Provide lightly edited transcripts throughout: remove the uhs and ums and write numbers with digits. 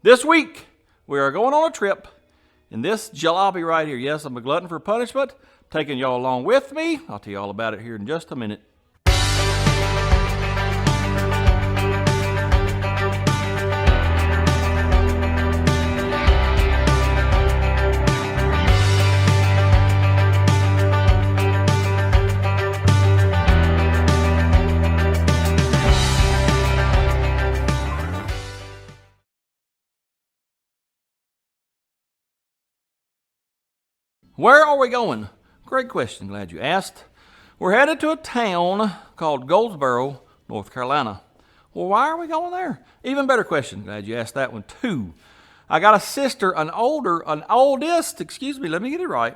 This week, we are going on a trip in this jalopy right here. Yes, I'm a glutton for punishment, taking y'all along with me. I'll tell you all about it here in just a minute. Where are we going? Great question, glad you asked. We're headed to a town called Goldsboro, North Carolina. Well, why are we going there? Even better question, glad you asked that one too. I got a sister, let me get it right.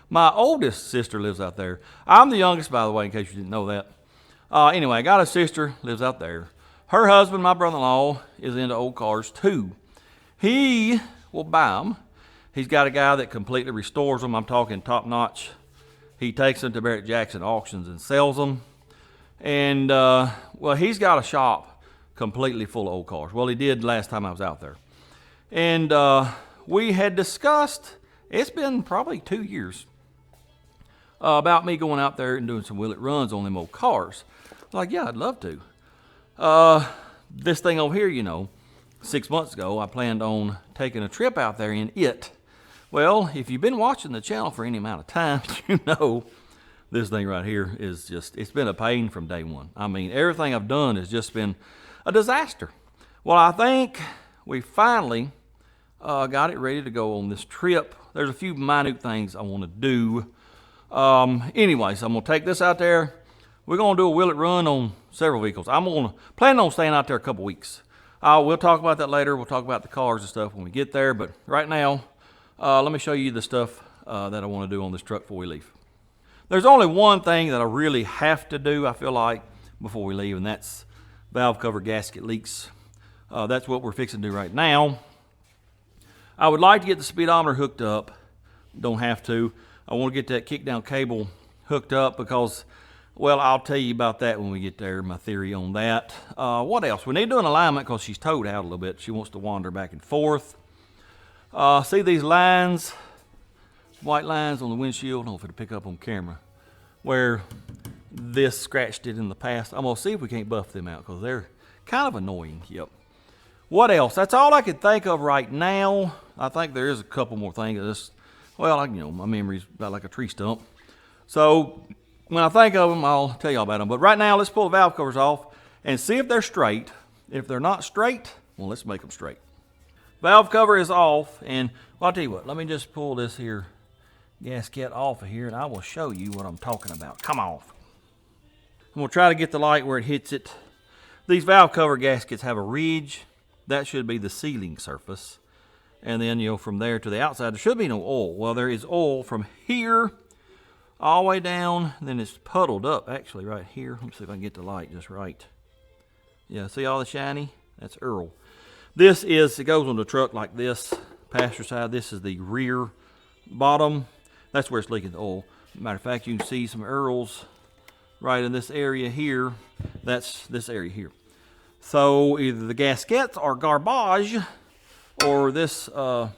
My oldest sister lives out there. I'm the youngest, by the way, in case you didn't know that. Anyway, I got a sister, lives out there. Her husband, my brother-in-law, is into old cars too. He will buy them. He's got a guy that completely restores them. I'm talking top notch. He takes them to Barrett Jackson auctions and sells them. And, well, he's got a shop completely full of old cars. Well, he did last time I was out there. And we had discussed, it's been probably 2 years, about me going out there and doing some will it runs on them old cars. I was like, yeah, I'd love to. This thing over here, 6 months ago, I planned on taking a trip out there in it. Well, if you've been watching the channel for any amount of time, you know this thing right here is just, it's been a pain from day one. I mean, everything I've done has just been a disaster. Well, I think we finally got it ready to go on this trip. There's a few minute things I want to do. Anyways, I'm going to take this out there. We're going to do a will it run on several vehicles. I'm going to plan on staying out there a couple weeks. We'll talk about that later. We'll talk about the cars and stuff when we get there. But right now, let me show you the stuff that I want to do on this truck before we leave. There's only one thing that I really have to do, I feel like, before we leave, and that's valve cover gasket leaks. That's what we're fixing to do right now. I would like to get the speedometer hooked up. Don't have to. I want to get that kick down cable hooked up because, well, I'll tell you about that when we get there, my theory on that. What else? We need to do an alignment because she's towed out a little bit. She wants to wander back and forth. See these lines, white lines on the windshield? I don't know if it'll pick up on camera, where this scratched it in the past. I'm going to see if we can't buff them out because they're kind of annoying. Yep. What else? That's all I can think of right now. I think there is a couple more things. Well, my memory's about like a tree stump. So when I think of them, I'll tell you all about them. But right now, let's pull the valve covers off and see if they're straight. If they're not straight, well, let's make them straight. Valve cover is off, and well, I'll tell you what, let me just pull this here gasket off of here, and I will show you what I'm talking about. Come off. I'm going to try to get the light where it hits it. These valve cover gaskets have a ridge. That should be the sealing surface. And then, from there to the outside, there should be no oil. Well, there is oil from here all the way down, then it's puddled up, actually, right here. Let me see if I can get the light just right. Yeah, see all the shiny? That's Earl. It goes on the truck like this, passenger side. This is the rear bottom. That's where it's leaking the oil. Matter of fact, you can see some Earls right in this area here. That's this area here. So either the gaskets are garbage or this valve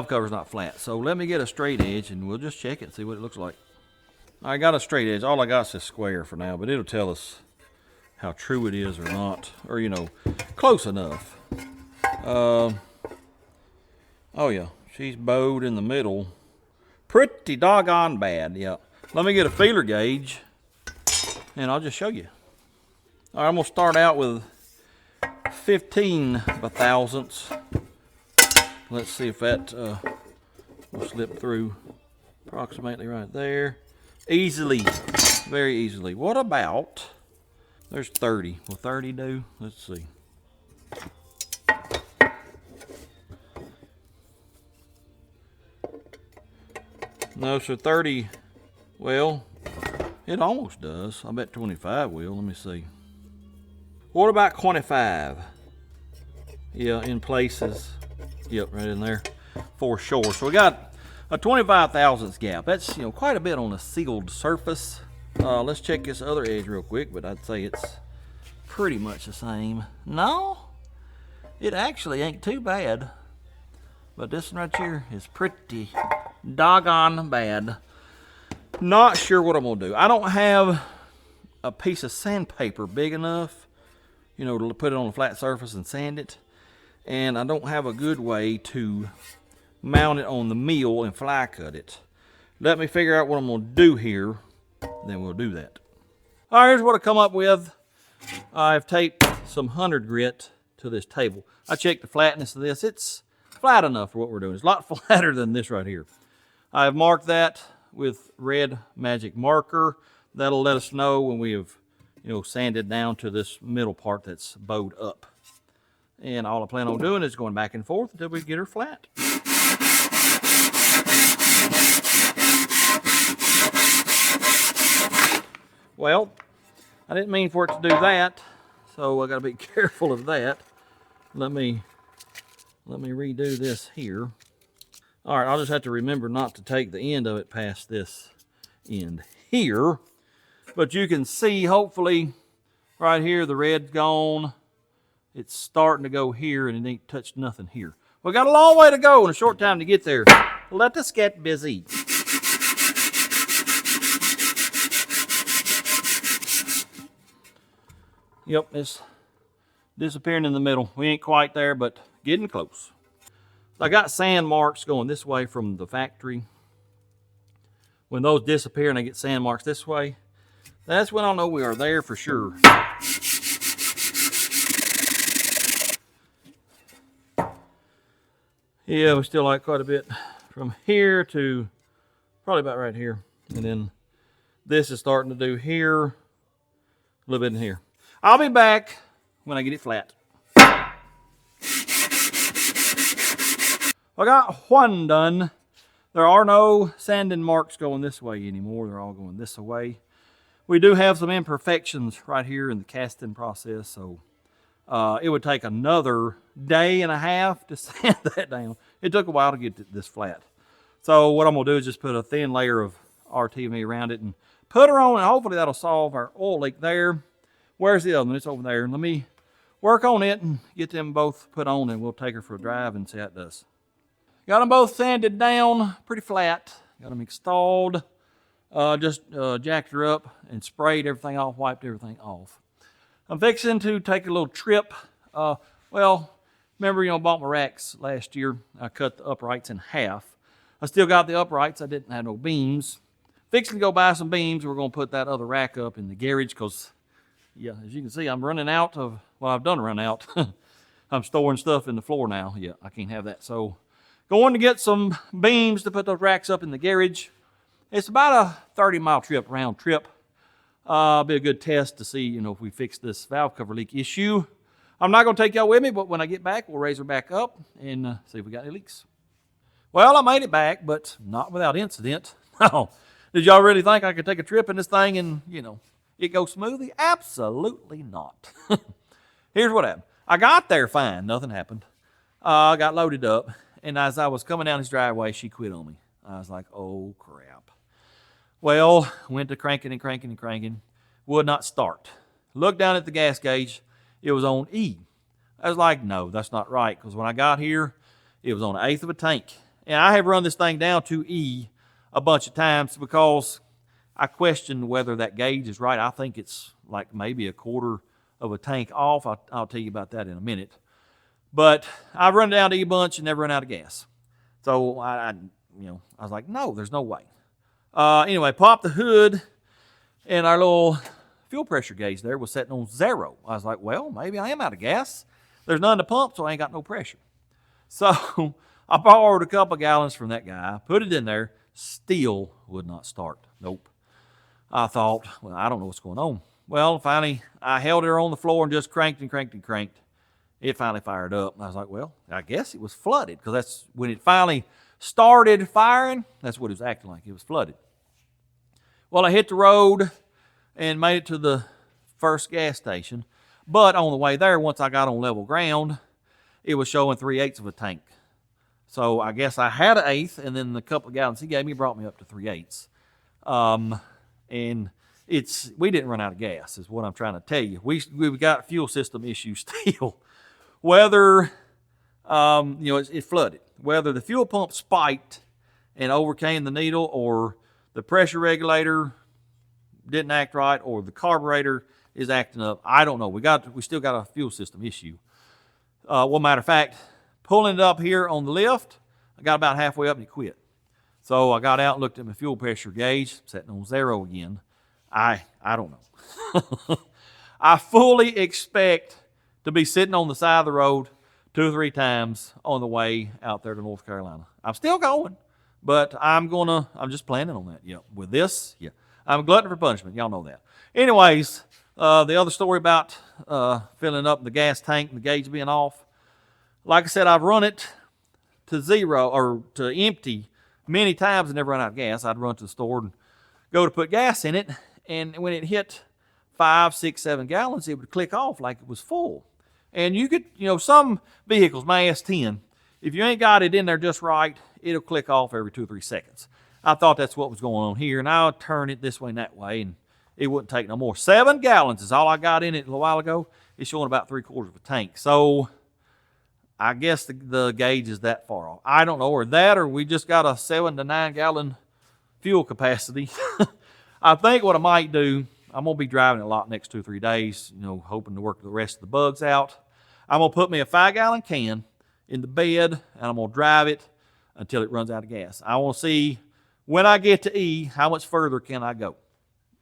cover's not flat. So let me get a straight edge and we'll just check it and see what it looks like. I got a straight edge. All I got is a square for now, but it'll tell us how true it is or not, or close enough. Oh yeah, she's bowed in the middle. Pretty doggone bad, yeah. Let me get a feeler gauge and I'll just show you. All right, I'm gonna start out with 15 thousandths. Let's see if that will slip through approximately right there. Easily, very easily. What about, there's 30. Will 30 do? Let's see. No, so 30, well, it almost does. I bet 25 will. Let me see. What about 25? Yeah, in places. Yep, right in there for sure. So we got a 25 thousandths gap. That's, quite a bit on a sealed surface. Let's check this other edge real quick, but I'd say it's pretty much the same. No? It actually ain't too bad. But this one right here is pretty doggone bad. Not sure what I'm going to do. I don't have a piece of sandpaper big enough, you know, to put it on a flat surface and sand it. And I don't have a good way to mount it on the mill and fly cut it. Let me figure out what I'm going to do here, then we'll do that. All right, here's what I come up with. I've taped some 100 grit to this table. I checked the flatness of this. It's flat enough for what we're doing. It's a lot flatter than this right here. I've marked that with red magic marker. That'll let us know when we have, you know, sanded down to this middle part that's bowed up. And all I plan on doing is going back and forth until we get her flat. Well, I didn't mean for it to do that, so I gotta be careful of that. Let me redo this here. All right, I'll just have to remember not to take the end of it past this end here. But you can see, hopefully, right here, the red's gone. It's starting to go here, and it ain't touched nothing here. We got a long way to go and a short time to get there. Let us get busy. Yep, it's disappearing in the middle. We ain't quite there, but getting close. I got sand marks going this way from the factory. When those disappear and I get sand marks this way, that's when I'll know we are there for sure. Yeah, we still like quite a bit from here to probably about right here. And then this is starting to do here, a little bit in here. I'll be back when I get it flat. I got one done. There are no sanding marks going this way anymore. They're all going this way. We do have some imperfections right here in the casting process, so it would take another day and a half to sand that down. It took a while to get this flat. So what I'm going to do is just put a thin layer of RTV around it and put her on, and hopefully that'll solve our oil leak there. Where's the other one? It's over there. Let me work on it and get them both put on, and we'll take her for a drive and see how it does. Got them both sanded down pretty flat. Got them installed. Just jacked her up and sprayed everything off, wiped everything off. I'm fixing to take a little trip. Well, remember, you know, I bought my racks last year. I cut the uprights in half. I still got the uprights. I didn't have no beams. Fixing to go buy some beams. We're going to put that other rack up in the garage because, yeah, as you can see, I'm running out of, well, I've done run out. I'm storing stuff in the floor now. Yeah, I can't have that. So, going to get some beams to put those racks up in the garage. It's about a 30-mile trip, round trip. Be a good test to see, you know, if we fix this valve cover leak issue. I'm not going to take y'all with me, but when I get back, we'll raise her back up and see if we got any leaks. Well, I made it back, but not without incident. No. Did y'all really think I could take a trip in this thing and, you know, it go smoothly? Absolutely not. Here's what happened. I got there fine. Nothing happened. I got loaded up, and as I was coming down this driveway, she quit on me. I was like, oh, crap. Well, went to cranking and cranking and cranking. Would not start. Looked down at the gas gauge. It was on E. I was like, no, that's not right, because when I got here, it was on an eighth of a tank. And I have run this thing down to E a bunch of times because I questioned whether that gauge is right. I think it's like maybe a quarter of a tank off. I'll tell you about that in a minute. But I've run down to E a bunch and never run out of gas. So I was like, no, there's no way. Anyway, popped the hood, and our little fuel pressure gauge there was setting on 0. I was like, well, maybe I am out of gas. There's none to pump, so I ain't got no pressure. So I borrowed a couple gallons from that guy, put it in there, still would not start. Nope. I thought, well, I don't know what's going on. Well, finally, I held her on the floor and just cranked and cranked and cranked. It finally fired up. And I was like, well, I guess it was flooded, because that's when it finally started firing. That's what it was acting like. It was flooded. Well, I hit the road and made it to the first gas station. But on the way there, once I got on level ground, it was showing 3/8 of a tank. So I guess I had an eighth, and then the couple of gallons he gave me brought me up to 3/8. And we didn't run out of gas, is what I'm trying to tell you. We've got fuel system issues still. Whether it flooded. Whether the fuel pump spiked and overcame the needle, or the pressure regulator didn't act right, or the carburetor is acting up, I don't know. We still got a fuel system issue. Well, matter of fact, pulling it up here on the lift, I got about halfway up and it quit. So I got out and looked at my fuel pressure gauge, setting on 0 again. I don't know. I fully expect to be sitting on the side of the road 2 or 3 times on the way out there to North Carolina. I'm still going, but I'm just planning on that. Yeah, with this, yeah. I'm a glutton for punishment. Y'all know that. Anyways, the other story about filling up the gas tank and the gauge being off. Like I said, I've run it to 0 or to empty many times and never run out of gas. I'd run to the store and go to put gas in it, and when it hit 5, 6, 7 gallons, it would click off like it was full. And you could, some vehicles, my S10, if you ain't got it in there just right, it'll click off every 2 or 3 seconds. I thought that's what was going on here, and I'll turn it this way and that way, and it wouldn't take no more. 7 gallons is all I got in it a little while ago. It's showing about 3/4 of a tank. So I guess the gauge is that far off. I don't know, or we just got a 7 to 9 gallon fuel capacity. I think what I might do, I'm going to be driving it a lot next 2 or 3 days, hoping to work the rest of the bugs out. I'm going to put me a 5-gallon can in the bed, and I'm going to drive it until it runs out of gas. I want to see when I get to E, how much further can I go?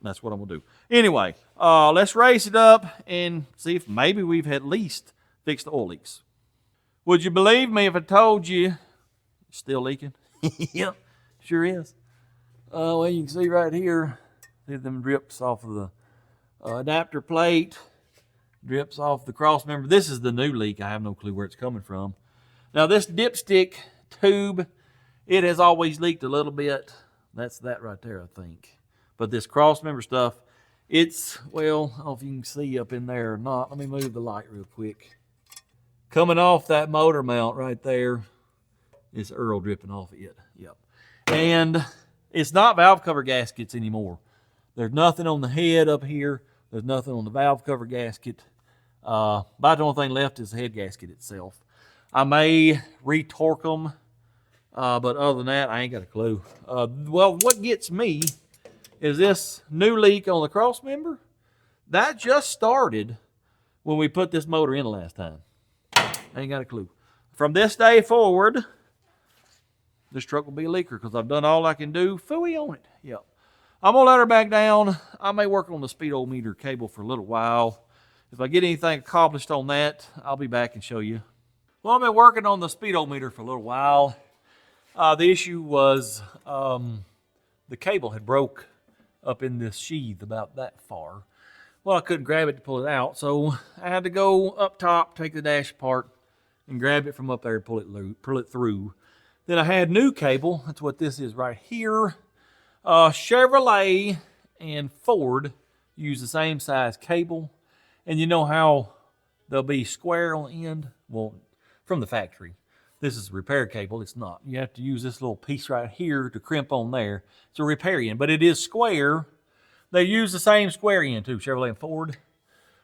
That's what I'm going to do. Anyway, let's race it up and see if maybe we've at least fixed the oil leaks. Would you believe me if I told you it's still leaking? Yep, sure is. Well, you can see right here, see them drips off of the adapter plate, drips off the cross member. This is the new leak. I have no clue where it's coming from. Now, this dipstick tube, it has always leaked a little bit. That's that right there, I think. But this cross member stuff, it's, well, I don't know if you can see up in there or not. Let me move the light real quick. Coming off that motor mount right there, it's Earl dripping off it. Yep. And it's not valve cover gaskets anymore. There's nothing on the head up here. There's nothing on the valve cover gasket. About the only thing left is the head gasket itself. I may retorque them, but other than that, I ain't got a clue. Well, what gets me is this new leak on the cross member. That just started when we put this motor in the last time. I ain't got a clue. From this day forward, this truck will be a leaker because I've done all I can do. Phooey on it. Yep. I'm going to let her back down. I may work on the speedometer cable for a little while. If I get anything accomplished on that, I'll be back and show you. Well, I've been working on the speedometer for a little while. The issue was the cable had broke up in this sheath about that far. Well, I couldn't grab it to pull it out, so I had to go up top, take the dash apart, and grab it from up there and pull it through. Then I had new cable. That's what this is right here. Chevrolet and Ford use the same size cable. And you know how they'll be square on the end? Well, from the factory. This is a repair cable. It's not. You have to use this little piece right here to crimp on there. It's a repair end, but it is square. They use the same square end too, Chevrolet and Ford.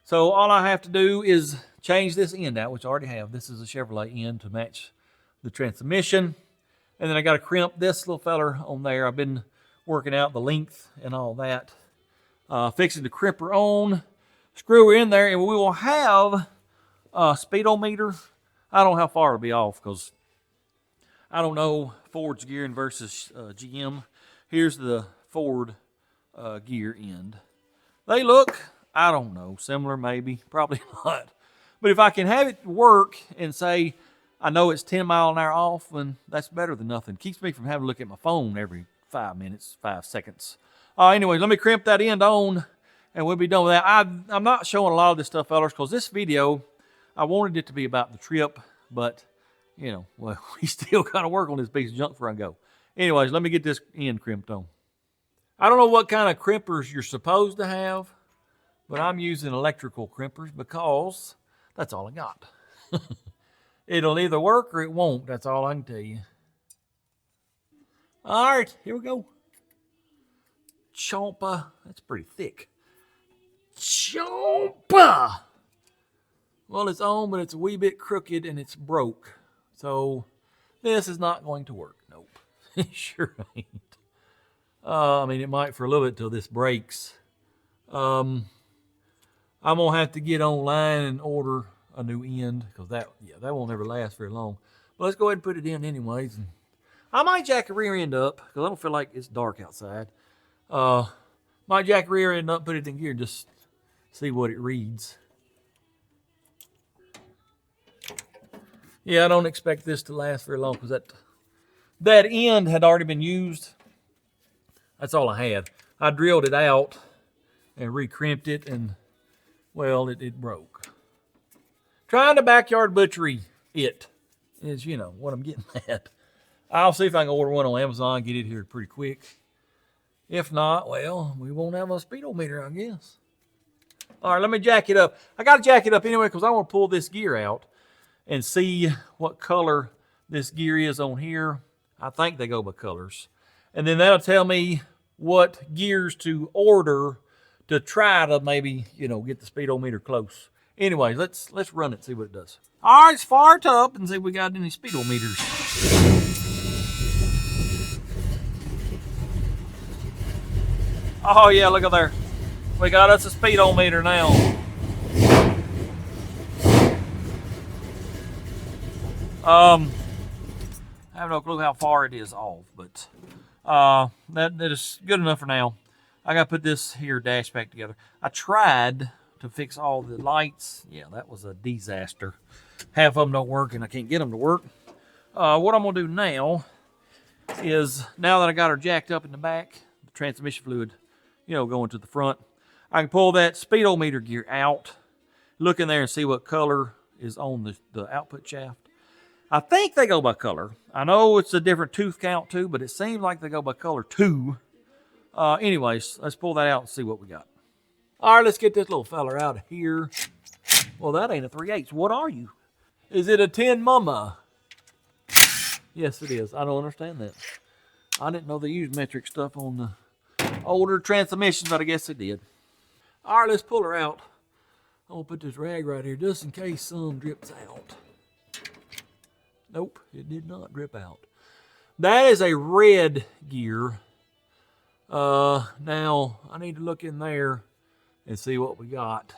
So all I have to do is change this end out, which I already have. This is a Chevrolet end to match the transmission. And then I got to crimp this little feller on there. I've been working out the length and all that. Fixing the crimper on, screw her in there, and we will have a speedometer. I don't know how far it'll be off because I don't know Ford's gearing versus GM. Here's the Ford gear end. They look, I don't know, similar maybe, probably not. But if I can have it work and say, I know it's 10 miles an hour off, then that's better than nothing. Keeps me from having to look at my phone every 5 minutes, 5 seconds. Anyway, let me crimp that end on, and we'll be done with that. I'm not showing a lot of this stuff, fellas, because this video, I wanted it to be about the trip, but, well, we still got to work on this piece of junk before I go. Anyways, let me get this end crimped on. I don't know what kind of crimpers you're supposed to have, but I'm using electrical crimpers because that's all I got. It'll either work or it won't. That's all I can tell you. All right, here we go. Chompa. That's pretty thick. Chompa. Well, it's on, but it's a wee bit crooked and it's broke. So this is not going to work. Nope. It sure ain't. I mean, it might for a little bit till this breaks. I'm going to have to get online and order a new end because that won't ever last very long. But let's go ahead and put it in anyways. And I might jack the rear end up because I don't feel like it's dark outside. Might jack the rear end up, put it in gear, and just see what it reads. Yeah, I don't expect this to last very long because that end had already been used. That's all I had. I drilled it out and re-crimped it, and well, it broke. Trying to backyard butchery it is, what I'm getting at. I'll see if I can order one on Amazon, get it here pretty quick. If not, well, we won't have a speedometer, I guess. All right, let me jack it up. I got to jack it up anyway because I want to pull this gear out and see what color this gear is on here. I think they go by colors. And then that'll tell me what gears to order to try to maybe, get the speedometer close. Anyways, let's run it, see what it does. All right, let's fire it up and see if we got any speedometers. Oh yeah, look at there. We got us a speedometer now. I have no clue how far it is off, but that is good enough for now. I gotta put this here dash back together. I tried to fix all the lights. Yeah, that was a disaster. Half of them don't work and I can't get them to work. What I'm gonna do now is, now that I got her jacked up in the back, the transmission fluid, going to the front, I can pull that speedometer gear out, look in there and see what color is on the output shaft. I think they go by color. I know it's a different tooth count too, but it seems like they go by color too. Anyways, let's pull that out and see what we got. All right, let's get this little fella out of here. Well, that ain't a 3/8. What are you? Is it a 10 mama? Yes, it is. I don't understand that. I didn't know they used metric stuff on the older transmissions, but I guess they did. All right, let's pull her out. I'm gonna put this rag right here just in case some drips out. Nope, it did not drip out. That is a red gear. Now I need to look in there and see what we got.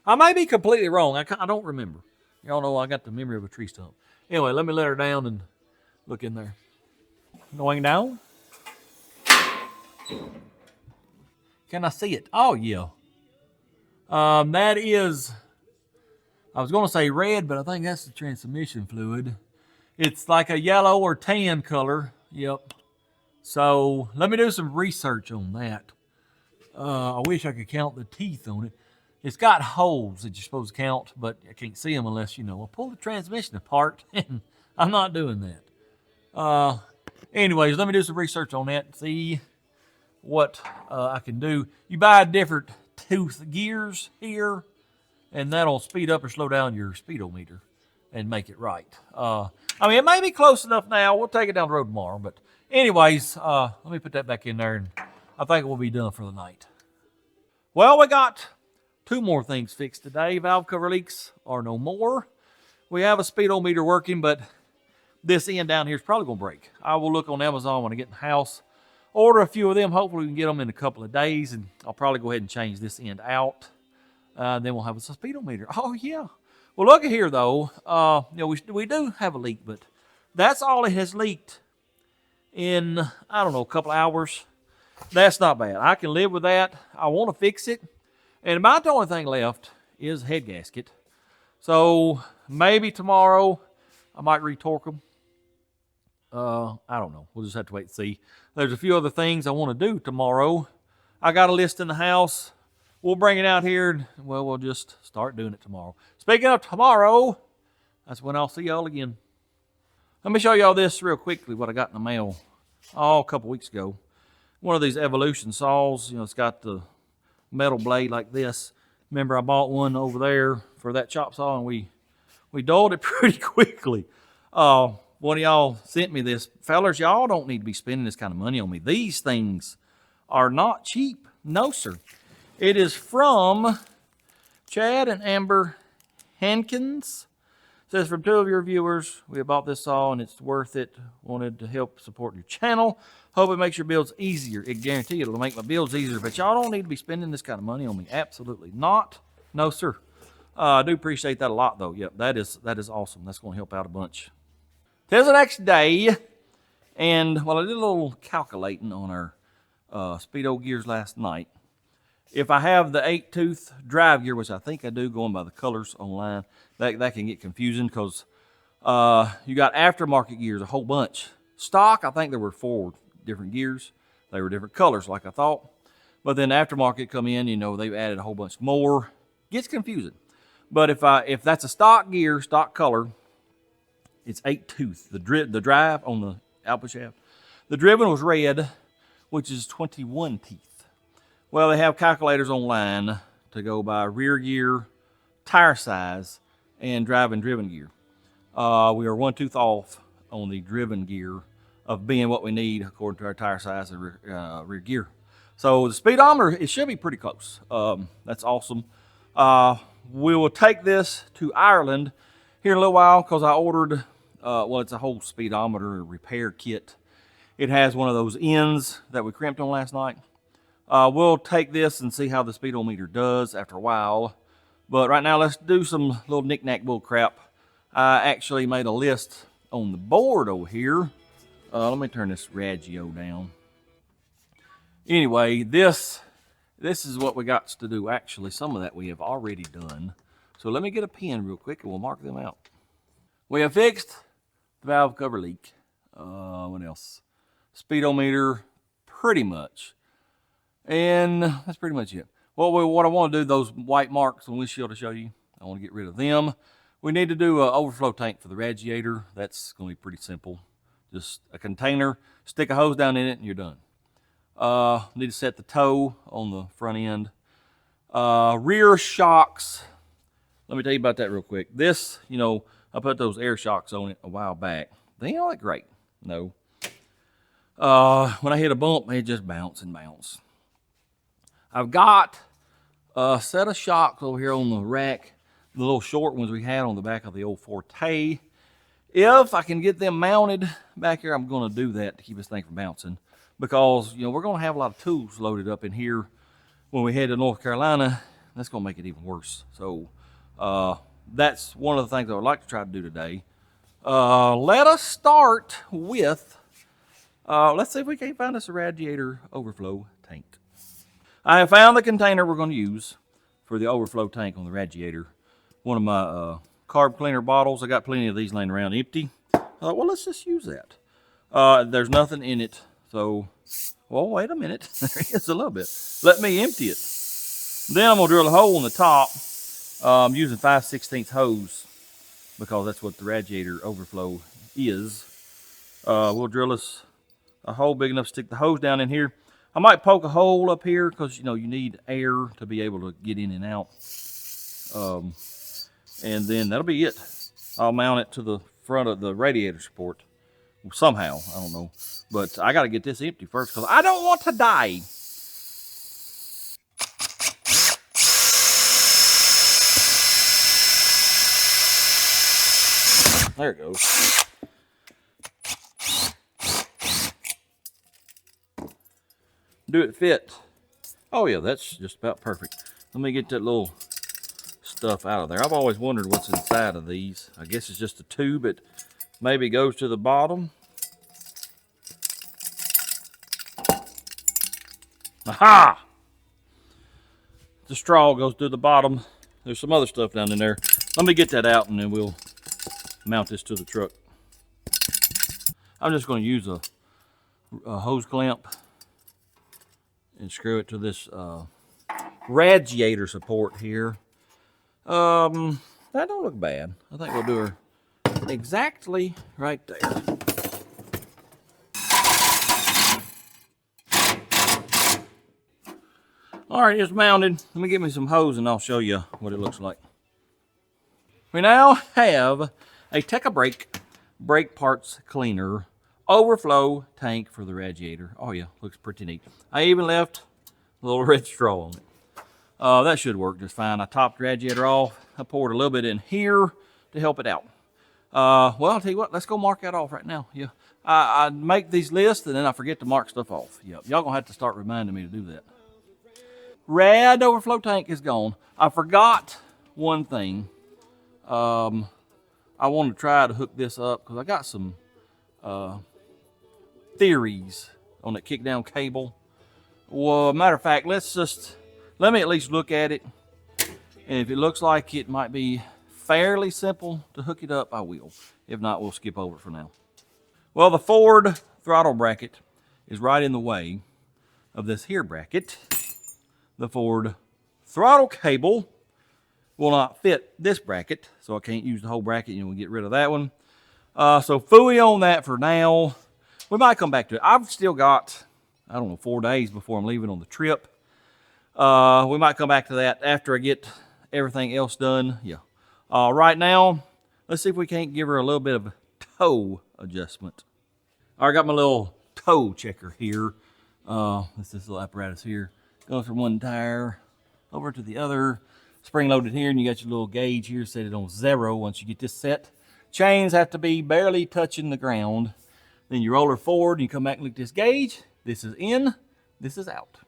I may be completely wrong. I don't remember. Y'all know I got the memory of a tree stump. Anyway, let me let her down and look in there. Going down. Can I see it? Oh, yeah. That is, I was going to say red, but I think that's the transmission fluid. It's like a yellow or tan color. Yep. So let me do some research on that. I wish I could count the teeth on it. It's got holes that you're supposed to count, but I can't see them unless, I pull the transmission apart, and I'm not doing that. Anyways, let me do some research on that and see what I can do. You buy different tooth gears here, and that'll speed up or slow down your speedometer and make it right. It may be close enough now. We'll take it down the road tomorrow. But anyways, let me put that back in there, and I think we'll be done for the night. Well, we got 2 more things fixed today. Valve cover leaks are no more. We have a speedometer working, but this end down here is probably going to break. I will look on Amazon when I get in the house, order a few of them. Hopefully we can get them in a couple of days, and I'll probably go ahead and change this end out. Then we'll have a speedometer. Oh, yeah. Well, look at here, though. We do have a leak, but that's all it has leaked in, I don't know, a couple of hours. That's not bad. I can live with that. I want to fix it. And about the only thing left is a head gasket. So maybe tomorrow I might retorque them. I don't know. We'll just have to wait and see. There's a few other things I want to do tomorrow. I got a list in the house. We'll bring it out here, and we'll just start doing it tomorrow. Speaking of tomorrow, that's when I'll see y'all again. Let me show y'all this real quickly, what I got in the mail a couple weeks ago. One of these Evolution saws. It's got the metal blade like this. Remember, I bought one over there for that chop saw, and we dulled it pretty quickly. One of y'all sent me this. Fellers, y'all don't need to be spending this kind of money on me. These things are not cheap. No, sir. It is from Chad and Amber Hankins. It says, from 2 of your viewers, we have bought this saw and it's worth it. Wanted to help support your channel. Hope it makes your builds easier. It guarantee it'll make my builds easier, but y'all don't need to be spending this kind of money on me. Absolutely not. No, sir. I do appreciate that a lot, though. Yep, that is awesome. That's going to help out a bunch. There's the next day, and well, I did a little calculating on our speedo gears last night. If I have the 8-tooth drive gear, which I think I do, going by the colors online, that can get confusing because you got aftermarket gears, a whole bunch. Stock, I think there were 4 different gears. They were different colors, like I thought. But then aftermarket come in, you know, they've added a whole bunch more. Gets confusing. But if that's a stock gear, stock color, it's 8-tooth. The drive on the output shaft. The driven was red, which is 21 teeth. Well, they have calculators online to go by rear gear, tire size, and drive and driven gear. We are 1 tooth off on the driven gear of being what we need according to our tire size and rear gear. So the speedometer, it should be pretty close. That's awesome. We will take this to Ireland here in a little while because I ordered, well, it's a whole speedometer repair kit. It has one of those ends that we crimped on last night. We'll take this and see how the speedometer does after a while. But right now, let's do some little knick-knack bull crap. I actually made a list on the board over here. Let me turn this radio down. Anyway, this is what we got to do. Actually, some of that we have already done. So let me get a pen real quick and we'll mark them out. We have fixed the valve cover leak. What else? Speedometer, pretty much. And that's pretty much it. What I want to do, those white marks on windshield to show you, I want to get rid of them. We need to do an overflow tank for the radiator. That's going to be pretty simple. Just a container, stick a hose down in it, and you're done. Need to set the toe on the front end. Rear shocks. Let me tell you about that real quick. This, you know, I put those air shocks on it a while back. They ain't all that great. No. When I hit a bump, they just bounce and bounce. I've got a set of shocks over here on the rack, the little short ones we had on the back of the old Forte. If I can get them mounted back here, I'm going to do that to keep this thing from bouncing. Because, you know, we're going to have a lot of tools loaded up in here when we head to North Carolina. That's going to make it even worse. So, that's one of the things I would like to try to do today. Let us start with, let's see if we can't find us a radiator overflow tank. I have found the container we're going to use for the overflow tank on the radiator. One of my carb cleaner bottles. I got plenty of these laying around empty. I thought, well, let's just use that. There's nothing in it. So, well, wait a minute. There is a little bit. Let me empty it. Then I'm going to drill a hole in the top. I'm using 5/16 hose because that's what the radiator overflow is. We'll drill us a hole big enough to stick the hose down in here. I might poke a hole up here because, you know, you need air to be able to get in and out. And then that'll be it. I'll mount it to the front of the radiator support. Somehow, I don't know. But I got to get this empty first because I don't want to die. There it goes. Do it fit? Oh yeah, that's just about perfect. Let me get that little stuff out of there. I've always wondered what's inside of these. I guess it's just a tube. It maybe goes to the bottom. Aha! The straw goes to the bottom. There's some other stuff down in there. Let me get that out and then we'll mount this to the truck. I'm just going to use a hose clamp and screw it to this radiator support here. That don't look bad. I think we'll do her exactly right there. All right, it's mounted. Let me get me some hose and I'll show you what it looks like. We now have a brake parts cleaner overflow tank for the radiator. Oh yeah, looks pretty neat. I even left a little red straw on it. That should work just fine. I topped the radiator off. I poured a little bit in here to help it out. Well, I'll tell you what, let's go mark that off right now. Yeah. I make these lists and then I forget to mark stuff off. Yep. Y'all gonna have to start reminding me to do that. Rad overflow tank is gone. I forgot one thing. I want to try to hook this up because I got some theories on that kick down cable. Well, matter of fact, let me at least look at it. And if it looks like it might be fairly simple to hook it up, I will. If not, we'll skip over it for now. Well, the Ford throttle bracket is right in the way of this here bracket. The Ford throttle cable will not fit this bracket, so I can't use the whole bracket, we'll get rid of that one. So phooey on that for now. We might come back to it. I've still got, 4 days before I'm leaving on the trip. We might come back to that after I get everything else done. Yeah. Right now, let's see if we can't give her a little bit of a toe adjustment. I got my little toe checker here. This little apparatus here. Goes from one tire over to the other. Spring loaded here, and you got your little gauge here. Set it on 0 once you get this set. Chains have to be barely touching the ground. Then you roll her forward, and you come back and look at this gauge. This is in, this is out.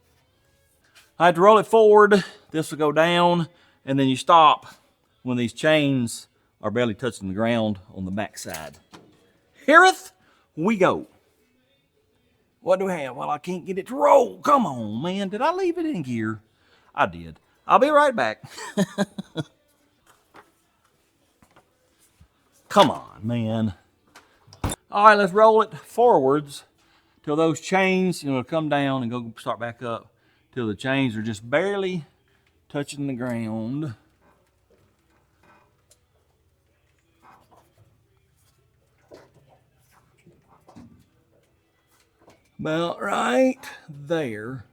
I have to roll it forward. This will go down, and then you stop when these chains are barely touching the ground on the back side. Hereth we go. What do we have? Well, I can't get it to roll. Come on, man. Did I leave it in gear? I did. I'll be right back. Come on, man. All right, let's roll it forwards till those chains, come down and go start back up till the chains are just barely touching the ground. About right there.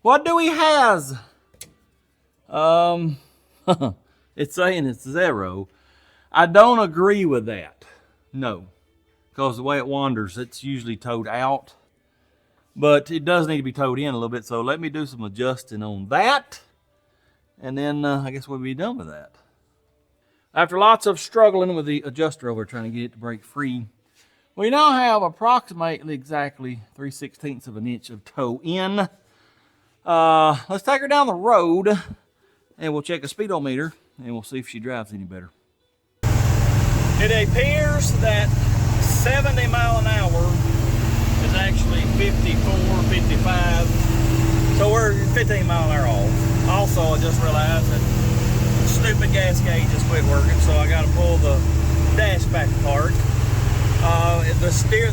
What do we have? It's saying it's 0. I don't agree with that. No. Because the way it wanders, it's usually towed out. But it does need to be towed in a little bit, so let me do some adjusting on that. And then I guess we'll be done with that. After lots of struggling with the adjuster over trying to get it to break free, we now have approximately exactly 3/16 of an inch of tow in. Let's take her down the road and we'll check a speedometer and we'll see if she drives any better. It appears that 70 mile an hour is actually 54, 55. So we're 15 mile an hour off. Also, I just realized that the stupid gas gauge has quit working, so I got to pull the dash back apart.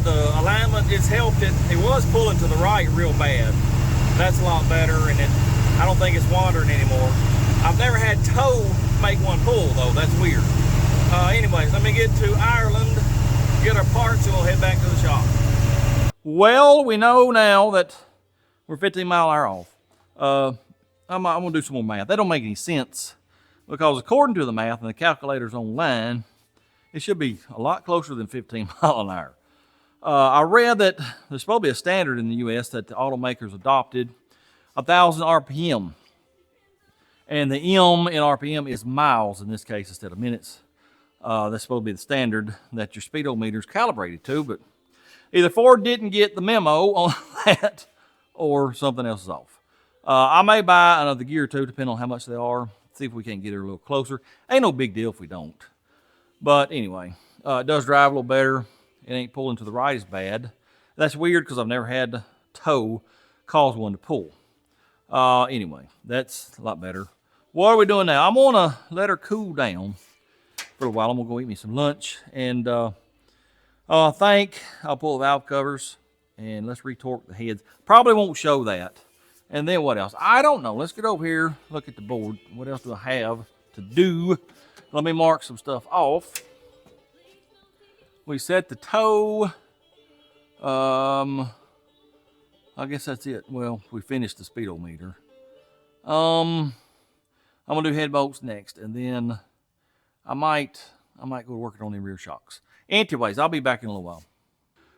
The alignment has helped it. It was pulling to the right real bad. That's a lot better, and I don't think it's wandering anymore. I've never had tow make one pull though. That's weird. Anyways, let me get to Ireland, get our parts, and we'll head back to the shop. Well, we know now that we're 15 mile an hour off. I'm gonna do some more math. That don't make any sense because according to the math and the calculators online, it should be a lot closer than 15 mile an hour. I read that there's supposed to be a standard in the U.S. that the automakers adopted, 1,000 RPM. And the M in RPM is miles in this case instead of minutes. That's supposed to be the standard that your speedometer is calibrated to, but either Ford didn't get the memo on that or something else is off. I may buy another gear or two, depending on how much they are, see if we can get her a little closer. Ain't no big deal if we don't. But anyway, it does drive a little better. It ain't pulling to the right as bad. That's weird because I've never had tow cause one to pull. Anyway, that's a lot better. What are we doing now? I'm gonna let her cool down for a while. I'm gonna go eat me some lunch, and I think I'll pull the valve covers and let's retorque the heads. Probably won't show that. And then what else? I don't know. Let's get over here, look at the board. What else do I have to do? Let me mark some stuff off. We set the tow. I guess that's it. Well, we finished the speedometer. I'm gonna do head bolts next, and then I might go working on the rear shocks. Anyways, I'll be back in a little while.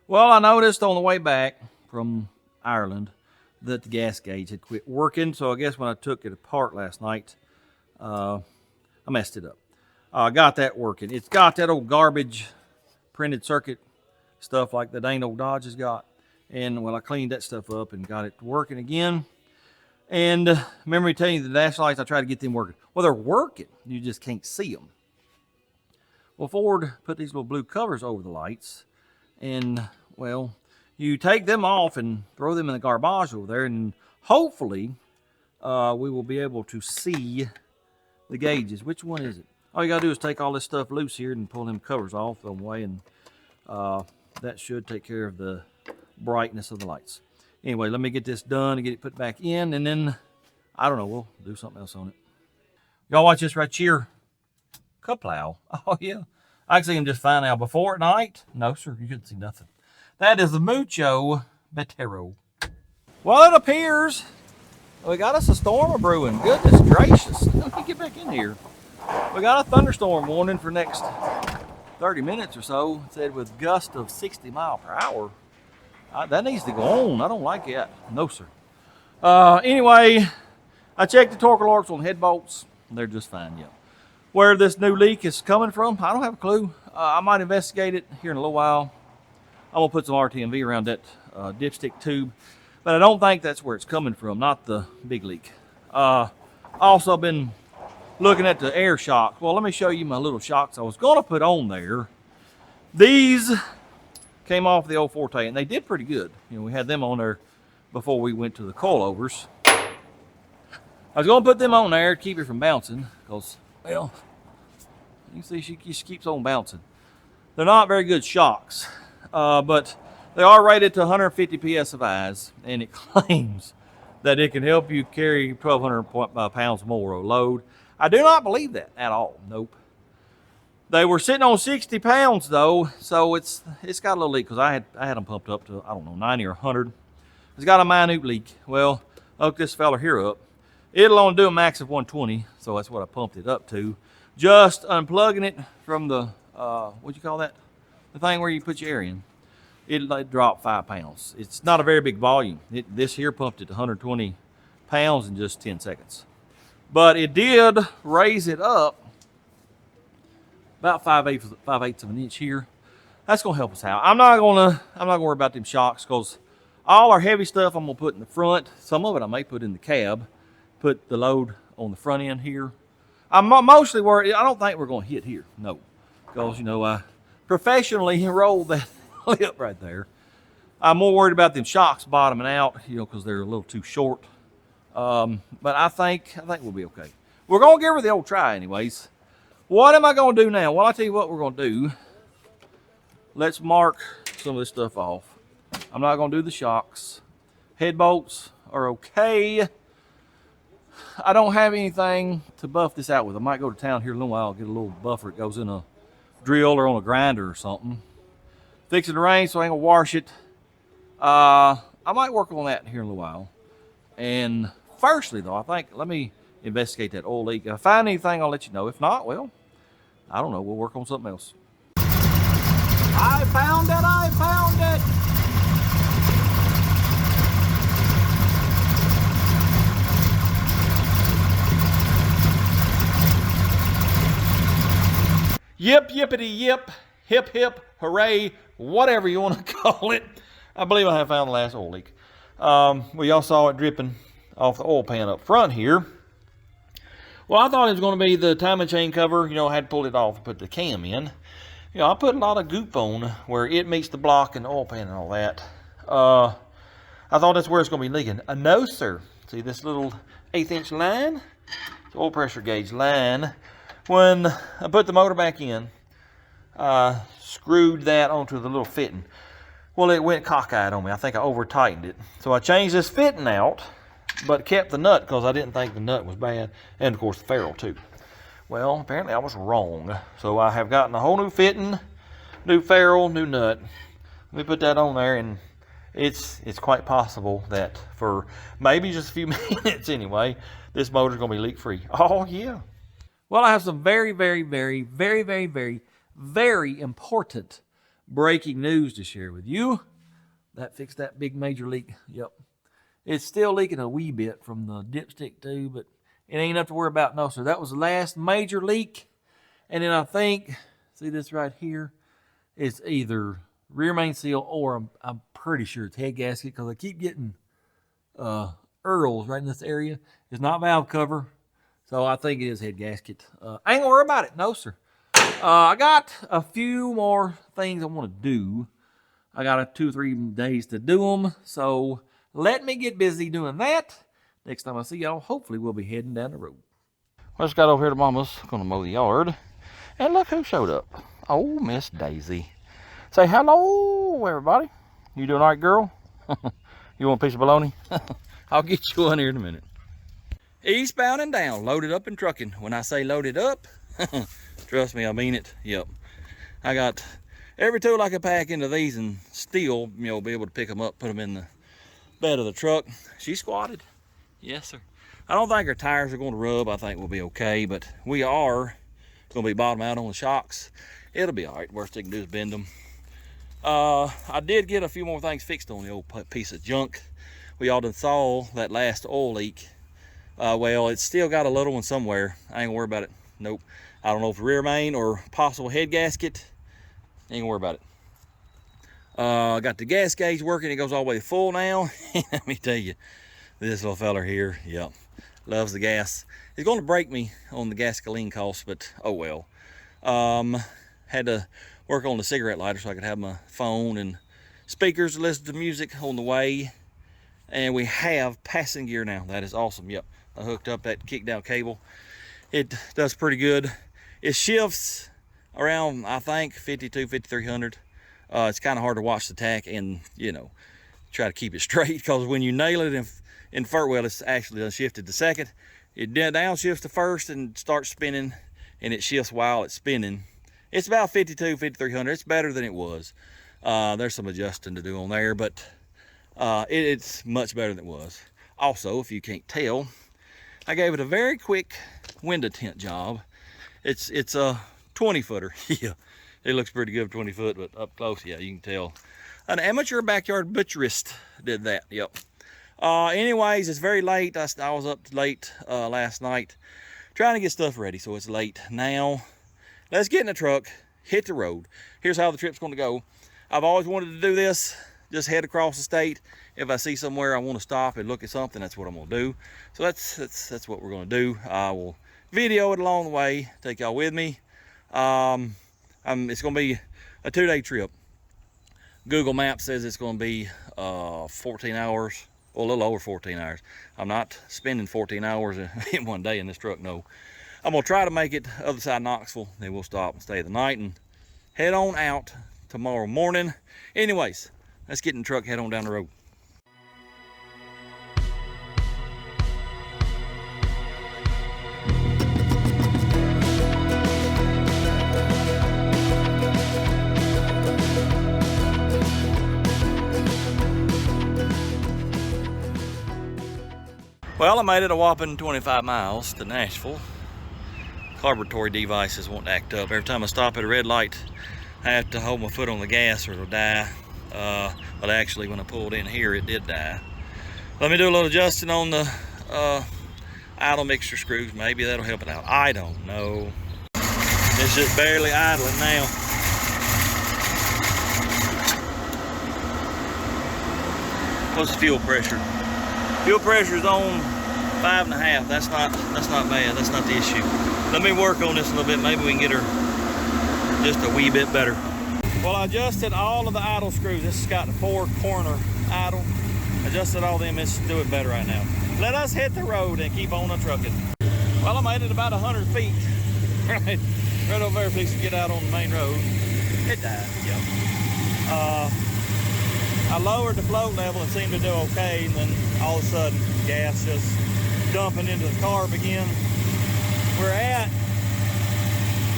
Well, I noticed on the way back from Ireland that the gas gauge had quit working, so I guess when I took it apart last night, I messed it up. Got that working. It's got that old garbage printed circuit stuff like the dang old Dodge has got. And well, I cleaned that stuff up and got it working again. And remember me telling you the dash lights, I tried to get them working. Well, they're working. You just can't see them. Well, Ford put these little blue covers over the lights. And, well, you take them off and throw them in the garbage over there. And hopefully, we will be able to see the gauges. Which one is it? All you got to do is take all this stuff loose here and pull them covers off, throw them away. And that should take care of the brightness of the lights. Anyway, let me get this done and get it put back in, and then, I don't know, we'll do something else on it. Y'all watch this right here. Cup plow. Oh, yeah. I can see him just fine now. Before at night, no, sir, you couldn't see nothing. That is the Mucho Vetero. Well, it appears we got us a storm a brewing. Goodness gracious. Let me get back in here. We got a thunderstorm warning for next 30 minutes or so. It said with gusts of 60 miles per hour. That needs to go on. I don't like it. No, sir. Anyway, I checked the torque alerts on head bolts. They're just fine, yeah. Where this new leak is coming from, I don't have a clue. I might investigate it here in a little while. I'm going to put some RTMV around that dipstick tube. But I don't think that's where it's coming from, not the big leak. Also been looking at the air shocks. Well, let me show you my little shocks I was going to put on there. These came off the old Forte, and they did pretty good. You know, we had them on there before we went to the coilovers. I was going to put them on there to keep it from bouncing, because, well, you see she just keeps on bouncing. They're not very good shocks, but they are rated to 150 PSIs, and it claims that it can help you carry 1,200 pounds more of load. I do not believe that at all. Nope. They were sitting on 60 pounds though, so it's got a little leak because I had them pumped up to, I don't know, 90 or 100. It's got a minute leak. Well, hook this fella here up. It'll only do a max of 120, so that's what I pumped it up to. Just unplugging it from the, what you call that? The thing where you put your air in. It'll drop 5 pounds. It's not a very big volume. This here pumped it to 120 pounds in just 10 seconds. But it did raise it up about 5/8 of an inch here. That's gonna help us out. I'm not gonna worry about them shocks because all our heavy stuff I'm gonna put in the front. Some of it I may put in the cab. Put the load on the front end here. I'm mostly worried. I don't think we're gonna hit here. No, because you know I professionally rolled that lip right there. I'm more worried about them shocks bottoming out, you know, because they're a little too short. But I think we'll be okay. We're gonna give her the old try anyways. What am I going to do now? Well, I'll tell you what we're going to do. Let's mark some of this stuff off. I'm not going to do the shocks. Head bolts are okay. I don't have anything to buff this out with. I might go to town here in a little while, get a little buffer. It goes in a drill or on a grinder or something. Fix it to rain so I ain't going to wash it. I might work on that here in a little while. And firstly, though, I think, let me investigate that oil leak. If I find anything, I'll let you know. If not, well, I don't know. We'll work on something else. I found it! I found it! Yip, yippity, yip, hip, hip, hooray, whatever you want to call it. I believe I have found the last oil leak. We all saw it dripping off the oil pan up front here. Well, I thought it was going to be the timing chain cover. You know, I had to pull it off and put the cam in. You know, I put a lot of goop on where it meets the block and the oil pan and all that. I thought that's where it's going to be leaking. No, sir. See this little 1/8 inch line? It's oil pressure gauge line. When I put the motor back in, screwed that onto the little fitting. Well, it went cockeyed on me. I think I over-tightened it. So I changed this fitting out, but kept the nut because I didn't think the nut was bad. And, of course, the ferrule, too. Well, apparently I was wrong. So I have gotten a whole new fitting, new ferrule, new nut. Let me put that on there, and it's quite possible that for maybe just a few minutes anyway, this motor's going to be leak-free. Oh, yeah. Well, I have some very, very, very, very, very, very, very important breaking news to share with you. That fixed that big major leak. Yep. It's still leaking a wee bit from the dipstick tube, but it ain't enough to worry about. No, sir. That was the last major leak, And then I think, see this right here? It's either rear main seal or I'm pretty sure it's head gasket because I keep getting earls right in this area. It's not valve cover, so I think it is head gasket. I ain't gonna worry about it. No, sir. I got a few more things I want to do. I got 2 or 3 days to do them, so let me get busy doing that. Next time I see y'all, hopefully we'll be heading down the road. I just got over here to Mama's, gonna mow the yard, and look who showed up. Oh, Miss Daisy. Say hello, everybody. You doing all right, girl? You want a piece of bologna? I'll get you one here in a minute. Eastbound and down, loaded up and trucking. When I say loaded up, trust me, I mean it. Yep. I got every tool I can pack into these and still, be able to pick them up, put them in the bed of the truck. She squatted. Yes, sir. I don't think our tires are going to rub. I think we'll be okay, but we are going to be bottom out on the shocks. It'll be all right. Worst they can do is bend them. I did get a few more things fixed on the old piece of junk. We all done saw that last oil leak. Well, it's still got a little one somewhere. I ain't gonna worry about it. Nope. I don't know if the rear main or possible head gasket. Ain't gonna worry about it. I got the gas gauge working. It goes all the way full now. Let me tell you, this little feller here, yep, loves the gas. It's gonna break me on the gasoline cost, but oh well. Had to work on the cigarette lighter so I could have my phone and speakers to listen to music on the way. And we have passing gear now. That is awesome. Yep, I hooked up that kick down cable. It does pretty good. It shifts around, I think, 52, 5300. It's kind of hard to watch the tack and, try to keep it straight, because when you nail it in first, well, it's actually unshifted to second. It downshifts to first and starts spinning, and it shifts while it's spinning. It's about 52, 5300. It's better than it was. There's some adjusting to do on there, but it's much better than it was. Also, if you can't tell, I gave it a very quick window tint job. It's a 20-footer. Yeah, it looks pretty good for 20 foot, but up close, yeah, you can tell. An amateur backyard butcherist did that. Yep. Anyways, it's very late. I was up late last night trying to get stuff ready, so it's late now. Let's get in the truck, hit the road. Here's how the trip's going to go. I've always wanted to do this. Just head across the state. If I see somewhere I want to stop and look at something, that's what I'm gonna do. So that's what we're gonna do. I will video it along the way, take y'all with me. It's gonna be a 2-day trip. Google Maps says it's gonna be 14 hours, or a little over 14 hours. I'm not spending 14 hours in one day in this truck, no. I'm gonna try to make it other side of Knoxville, then we'll stop and stay the night and head on out tomorrow morning. Anyways, let's get in the truck, head on down the road. Well, I made it a whopping 25 miles to Nashville. Carburetor devices won't act up. Every time I stop at a red light, I have to hold my foot on the gas or it'll die. But actually, when I pulled in here, it did die. Let me do a little adjusting on the idle mixture screws. Maybe that'll help it out. I don't know. It's just barely idling now. What's the fuel pressure? Fuel pressure is on 5.5. That's not bad. That's not the issue. Let me work on this a little bit. Maybe we can get her just a wee bit better. Well, I adjusted all of the idle screws. This has got the 4-corner idle. Adjusted all of them. It's doing better right now. Let us hit the road and keep on trucking. Well, I made it about 100 feet. right over there, please, to get out on the main road. It died. Yep. I lowered the float level and seemed to do okay, and then all of a sudden, gas just dumping into the carb again. We're at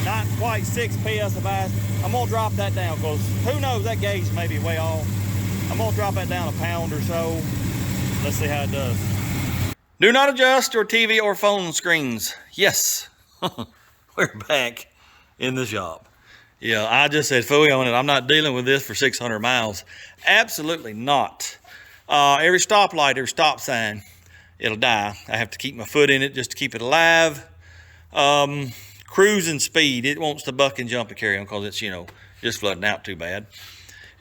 not quite 6 psi. I'm gonna drop that down because who knows, that gauge may be way off. I'm gonna drop that down a pound or so. Let's see how it does. Do not adjust your TV or phone screens. Yes, we're back in the shop. Yeah, I just said fully on it. I'm not dealing with this for 600 miles. Absolutely not. Every stoplight, every stop sign, it'll die. I have to keep my foot in it just to keep it alive. Of cruising speed. It wants to buck and jump to carry on because it's, just flooding out too bad.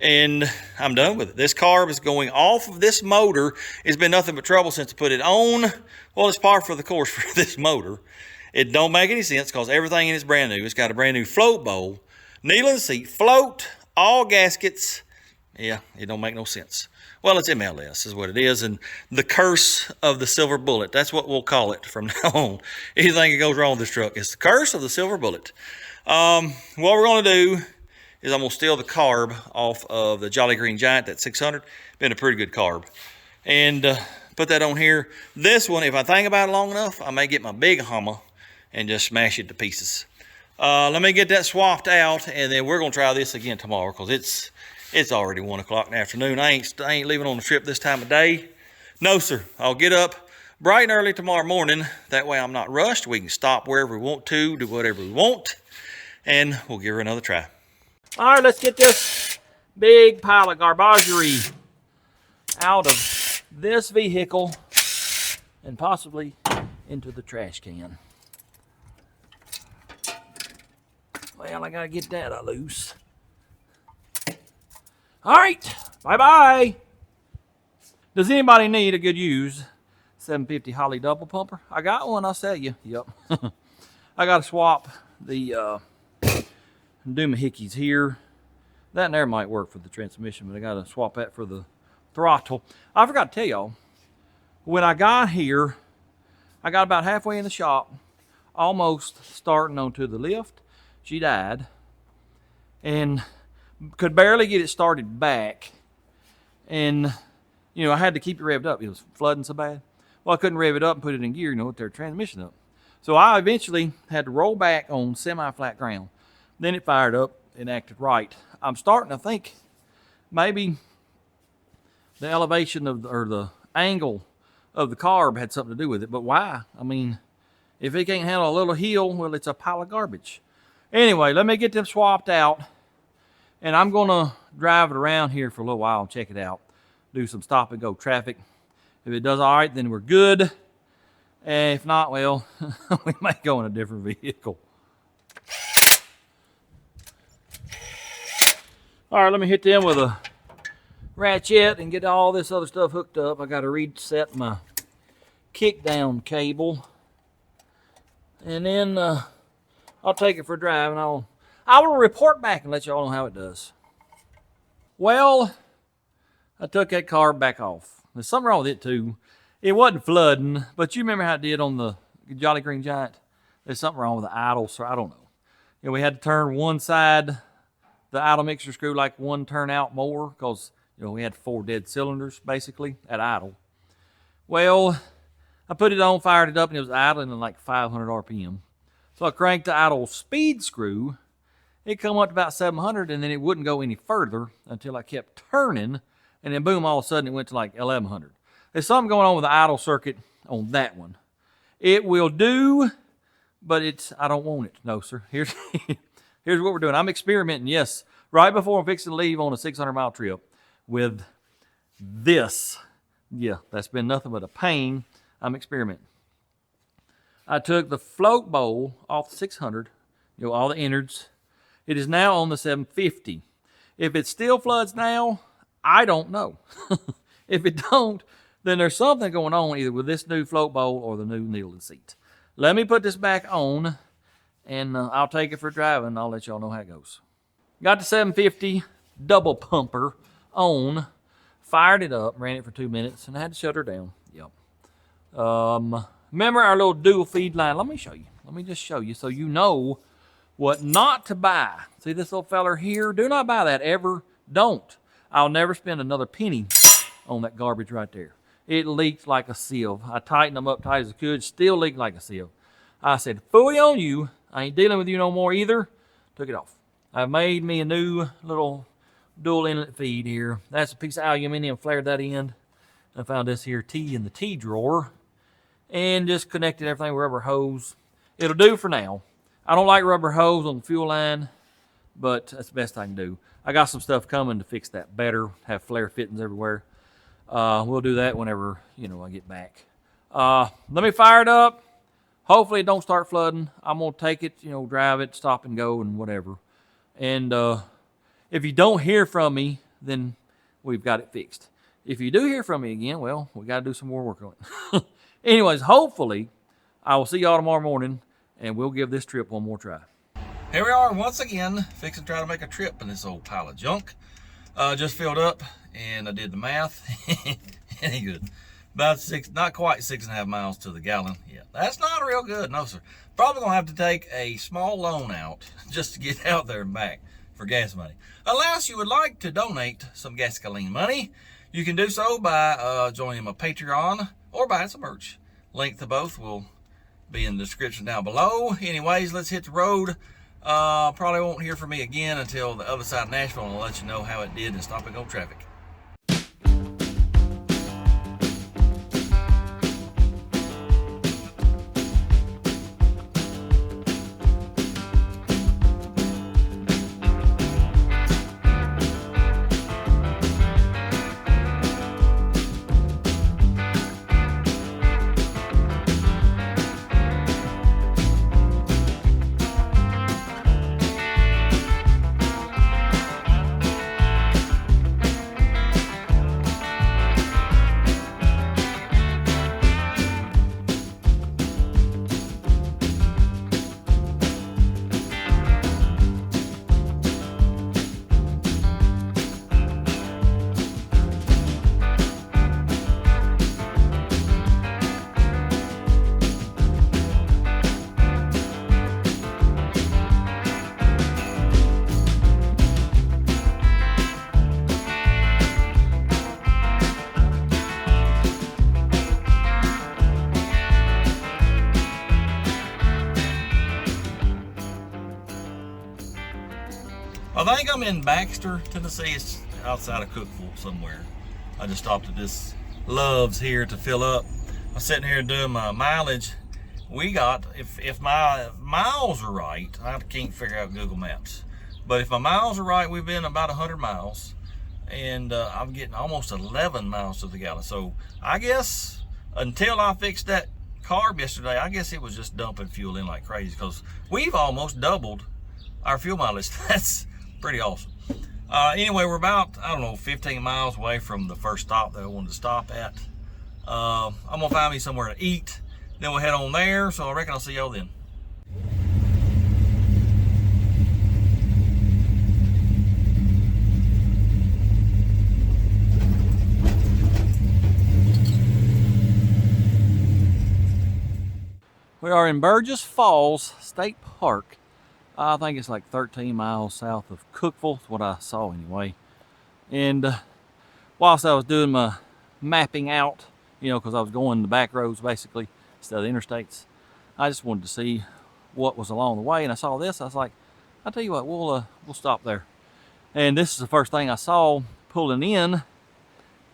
And I'm done with it. This carb is going off of this motor. It's been nothing but trouble since I put it on. Well, it's par for the course for this motor. It don't make any sense because everything in it's brand new. It's got a brand new float bowl, knee seat, float, all gaskets. Yeah, it don't make no sense. Well, it's MLS is what it is, and the curse of the silver bullet. That's what we'll call it from now on. Anything that goes wrong with this truck is the curse of the silver bullet. What we're going to do is I'm going to steal the carb off of the Jolly Green Giant, that 600. Been a pretty good carb. And put that on here. This one, if I think about it long enough, I may get my big Hummer and just smash it to pieces. Let me get that swapped out, and then we're going to try this again tomorrow because it's already 1 o'clock in the afternoon. I ain't leaving on the trip this time of day. No, sir. I'll get up bright and early tomorrow morning. That way I'm not rushed. We can stop wherever we want to, do whatever we want, and we'll give her another try. All right, let's get this big pile of garbagery out of this vehicle and possibly into the trash can. Well, I got to get that loose. All right, bye-bye. Does anybody need a good used 750 Holly double pumper? I got one, I'll sell you. Yep. I got to swap the doohickeys here. That and there might work for the transmission, but I got to swap that for the throttle. I forgot to tell y'all, when I got here, I got about halfway in the shop, almost starting onto the lift. She died. And could barely get it started back, and I had to keep it revved up. It was flooding so bad. Well, I couldn't rev it up and put it in gear, with their transmission up. So I eventually had to roll back on semi-flat ground. Then it fired up and acted right. I'm starting to think maybe the elevation of or the angle of the carb had something to do with it. But why? I mean, if it can't handle a little hill, well, it's a pile of garbage. Anyway, let me get them swapped out. And I'm going to drive it around here for a little while and check it out. Do some stop and go traffic. If it does all right, then we're good. And if not, well, we may go in a different vehicle. All right, let me hit them with a ratchet and get all this other stuff hooked up. I got to reset my kickdown cable. And then I'll take it for a drive, and I will report back and let y'all know how it does. Well, I took that carb back off. There's something wrong with it too. It wasn't flooding, but you remember how it did on the Jolly Green Giant? There's something wrong with the idle, so I don't know. We had to turn one side, the idle mixer screw, like one turn out more because we had 4 dead cylinders basically at idle. Well, I put it on, fired it up, and it was idling at like 500 RPM. So I cranked the idle speed screw. It come up to about 700, and then it wouldn't go any further until I kept turning, and then boom, all of a sudden it went to like 1100. There's something going on with the idle circuit on that one. It will do, but I don't want it. No, sir. Here's what we're doing. I'm experimenting, yes, right before I'm fixing to leave on a 600-mile trip with this. Yeah, that's been nothing but a pain. I'm experimenting. I took the float bowl off the 600, all the innards. It is now on the 750. If it still floods now, I don't know. If it don't, then there's something going on either with this new float bowl or the new kneeling seat. Let me put this back on, and I'll take it for a drive, and I'll let y'all know how it goes. Got the 750 double pumper on, fired it up, ran it for 2 minutes, and I had to shut her down. Yep. Remember our little dual feed line? Let me show you. Let me just show you so you know what not to buy. See this little feller here? Do not buy that ever. Don't. I'll never spend another penny on that garbage right there. It leaked like a sieve. I tightened them up tight as I could. Still leaked like a sieve. I said, fully on you. I ain't dealing with you no more either. Took it off. I've made me a new little dual inlet feed here. That's a piece of aluminum. Flared that end. I found this here T in the T drawer. And just connected everything with rubber hose. It'll do for now. I don't like rubber hose on the fuel line, but that's the best I can do. I got some stuff coming to fix that better, have flare fittings everywhere. We'll do that whenever, I get back. Let me fire it up. Hopefully it don't start flooding. I'm gonna take it, you know, drive it, stop and go and whatever. And if you don't hear from me, then we've got it fixed. If you do hear from me again, well, we got to do some more work on it. Anyways, hopefully I will see y'all tomorrow morning and we'll give this trip one more try. Here we are once again, fixing to try to make a trip in this old pile of junk. Just filled up and I did the math. Ain't good. About not quite 6.5 miles to the gallon. Yeah, that's not real good, no sir. Probably gonna have to take a small loan out just to get out there and back for gas money. Unless you would like to donate some gasoline money, you can do so by joining my Patreon or buying some merch. Link to both will be in the description down below. Anyways, let's hit the road. Probably won't hear from me again until the other side of Nashville, and I'll let you know how it did in stopping on traffic. I think I'm in Baxter, Tennessee. It's outside of Cookville somewhere. I just stopped at this Love's here to fill up. I'm sitting here doing my mileage. We got, if my miles are right, I can't figure out Google Maps, but if my miles are right, we've been about 100 miles, and I'm getting almost 11 miles to the gallon. So I guess until I fixed that carb yesterday, I guess it was just dumping fuel in like crazy, because we've almost doubled our fuel mileage. That's pretty awesome. Anyway, we're about, I don't know, 15 miles away from the first stop that I wanted to stop at. I'm gonna find me somewhere to eat, then we'll head on there. So I reckon I'll see y'all then. We are in Burgess Falls State Park. I think it's like 13 miles south of Cookville, is what I saw anyway. And whilst I was doing my mapping out, you know, because I was going the back roads basically instead of the interstates, I just wanted to see what was along the way. And I saw this, I was like, I'll tell you what, we'll stop there. And this is the first thing I saw pulling in. Of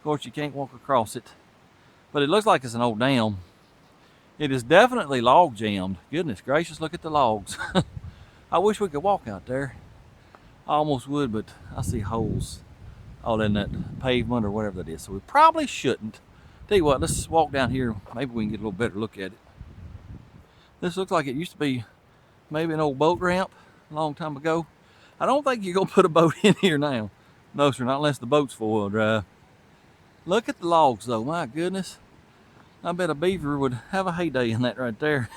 course, you can't walk across it, but it looks like it's an old dam. It is definitely log jammed. Goodness gracious, look at the logs. I wish we could walk out there. I almost would, but I see holes all in that pavement or whatever that is. So we probably shouldn't. Tell you what, let's walk down here. Maybe we can get a little better look at it. This looks like it used to be maybe an old boat ramp a long time ago. I don't think you're gonna put a boat in here now. No sir, not unless the boat's four-wheel drive. Look at the logs though, my goodness. I bet a beaver would have a heyday in that right there.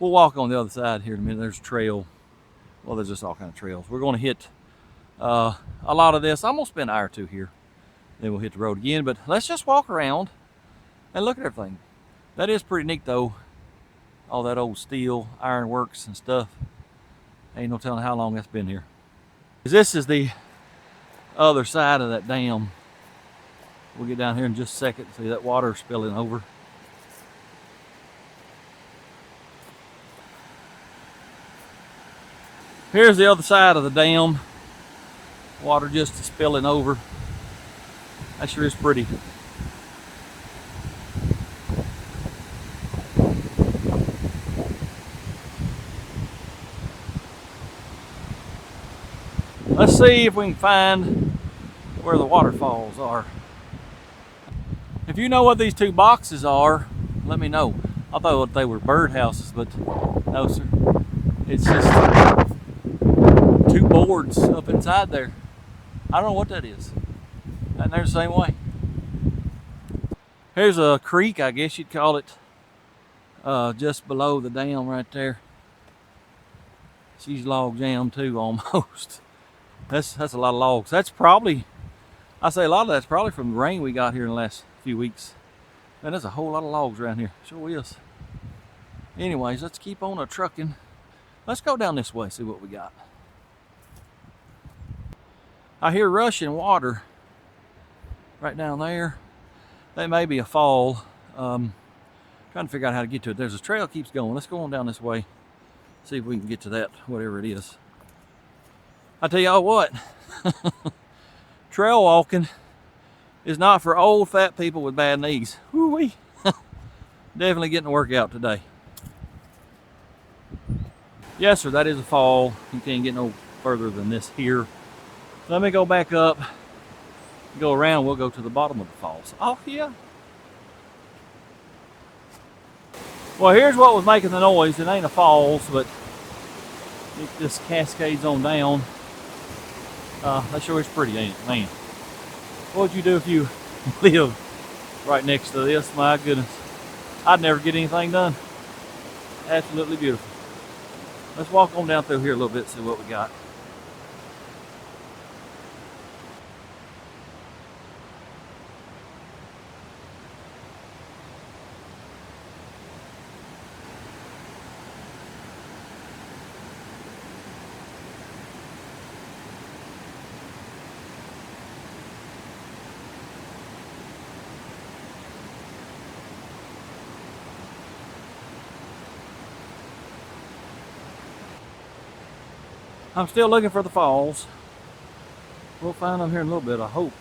We'll walk on the other side here in a minute. There's a trail. Well, there's just all kind of trails. We're going to hit a lot of this. I'm going to spend an hour or two here. Then we'll hit the road again. But let's just walk around and look at everything. That is pretty neat though. All that old steel, ironworks and stuff. Ain't no telling how long that's been here. This is the other side of that dam. We'll get down here in just a second. See that water spilling over. Here's the other side of the dam. Water just spilling over. That sure is pretty. Let's see if we can find where the waterfalls are. If you know what these two boxes are, let me know. I thought they were bird houses, but no, sir. It's just two boards up inside there. I don't know what that is. And they're the same way. Here's a creek, I guess you'd call it, just below the dam right there. She's log jam too, almost. That's a lot of logs. That's probably, I say a lot of that's probably from the rain we got here in the last few weeks. Man, there's a whole lot of logs around here. Sure is. Anyways, let's keep on trucking. Let's go down this way, see what we got. I hear rushing water right down there. That may be a fall. Trying to figure out how to get to it. There's a trail keeps going. Let's go on down this way. See if we can get to that, whatever it is. I tell y'all what, trail walking is not for old fat people with bad knees. Woo-wee. Definitely getting a workout today. Yes, sir, that is a fall. You can't get no further than this here. Let me go back up, go around, we'll go to the bottom of the falls. Oh, yeah. Well, here's what was making the noise. It ain't a falls, but it just cascades on down. That sure is pretty, ain't it? Man, what would you do if you lived right next to this? My goodness. I'd never get anything done. Absolutely beautiful. Let's walk on down through here a little bit, see what we got. I'm still looking for the falls. We'll find them here in a little bit, I hope.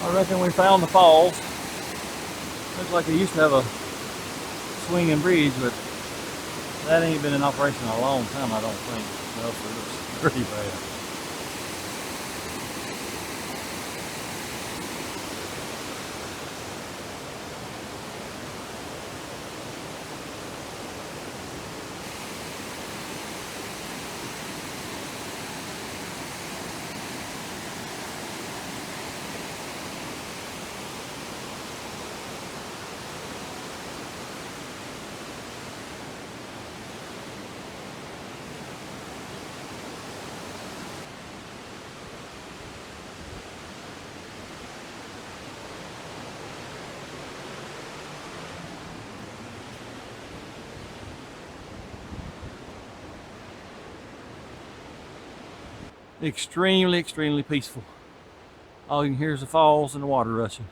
I reckon we found the falls. Looks like they used to have a swinging bridge, but that ain't been in operation in a long time, I don't think. Well, so it looks pretty bad. Extremely, extremely peaceful. All you can hear is the falls and the water rushing.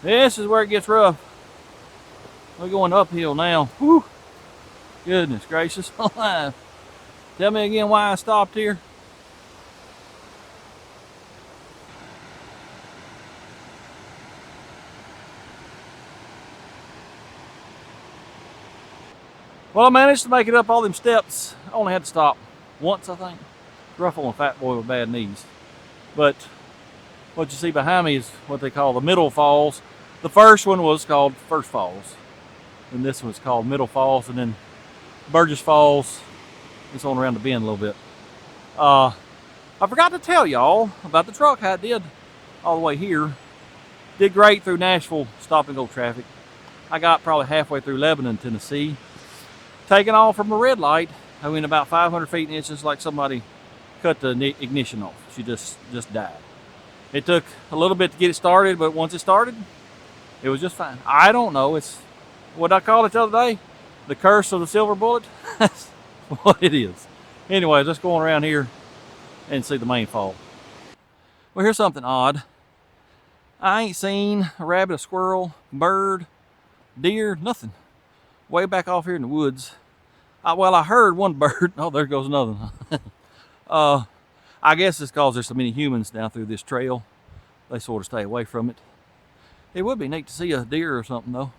This is where it gets rough. We're going uphill now. Whew. Goodness gracious alive. Tell me again why I stopped here. Well, I managed to make it up all them steps. I only had to stop once, I think. Rough on a fat boy with bad knees. But what you see behind me is what they call the Middle Falls. The first one was called First Falls. And this one's called Middle Falls. And then Burgess Falls. It's on around the bend a little bit. I forgot to tell y'all about the truck, how it did all the way here. Did great through Nashville stop and go traffic. I got probably halfway through Lebanon, Tennessee. Taking off from a red light, I went about 500 feet and it's just like somebody cut the ignition off. She just died. It took a little bit to get it started, but once it started, it was just fine. I don't know, it's what I called it the other day, the curse of the silver bullet. That's what it is. Anyways, let's go on around here and see the main fall. Well, here's something odd. I ain't seen a rabbit, a squirrel, bird, deer, nothing. Way back off here in the woods. Well, I heard one bird. Oh, there goes another one. I guess it's because there's so many humans down through this trail. They sort of stay away from it. It would be neat to see a deer or something, though.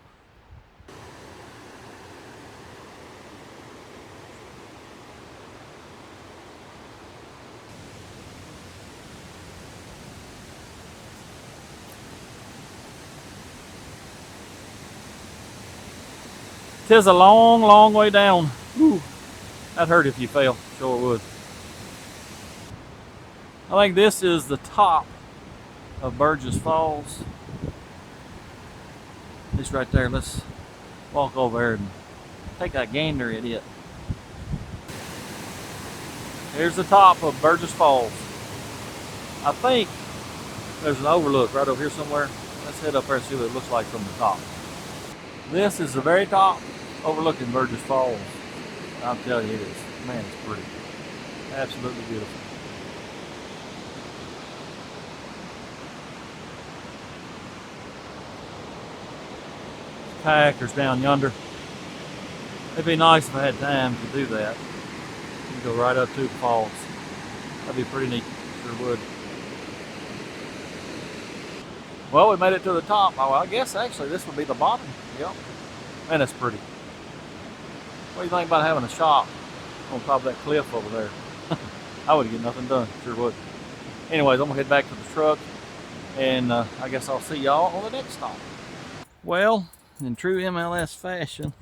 Tis a long, long way down. Whew. That'd hurt if you fell. Sure it would. I think this is the top of Burgess Falls. This right there. Let's walk over there and take a gander at it. Here's the top of Burgess Falls. I think there's an overlook right over here somewhere. Let's head up there and see what it looks like from the top. This is the very top overlooking Burgess Falls. I'll tell you it is. Man, it's pretty. Absolutely beautiful. Kayakers down yonder. It'd be nice if I had time to do that. You can go right up to the falls. That'd be pretty neat. Sure would. Well, we made it to the top. Oh, well, I guess actually this would be the bottom. Yep. Man, that's pretty. What do you think about having a shop on top of that cliff over there? I wouldn't get nothing done. Sure would. Anyways, I'm gonna head back to the truck, and I guess I'll see y'all on the next stop. Well, in true MLS fashion,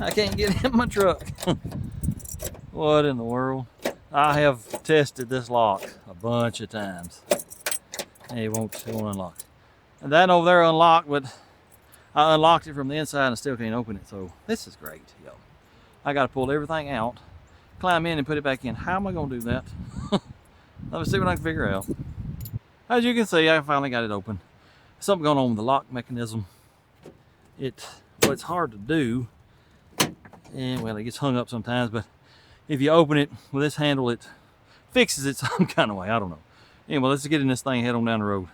I can't get in my truck. What in the world? I have tested this lock a bunch of times. It won't unlock. And that over there unlocked, but I unlocked it from the inside and still can't open it. So this is great. Yo, I got to pull everything out, climb in and put it back in. How am I going to do that? Let me see what I can figure out. As you can see, I finally got it open. Something going on with the lock mechanism. It's hard to do. And well, it gets hung up sometimes, but if you open it with this handle, it fixes it some kind of way. I don't know. Anyway, let's get in this thing and head on down the road.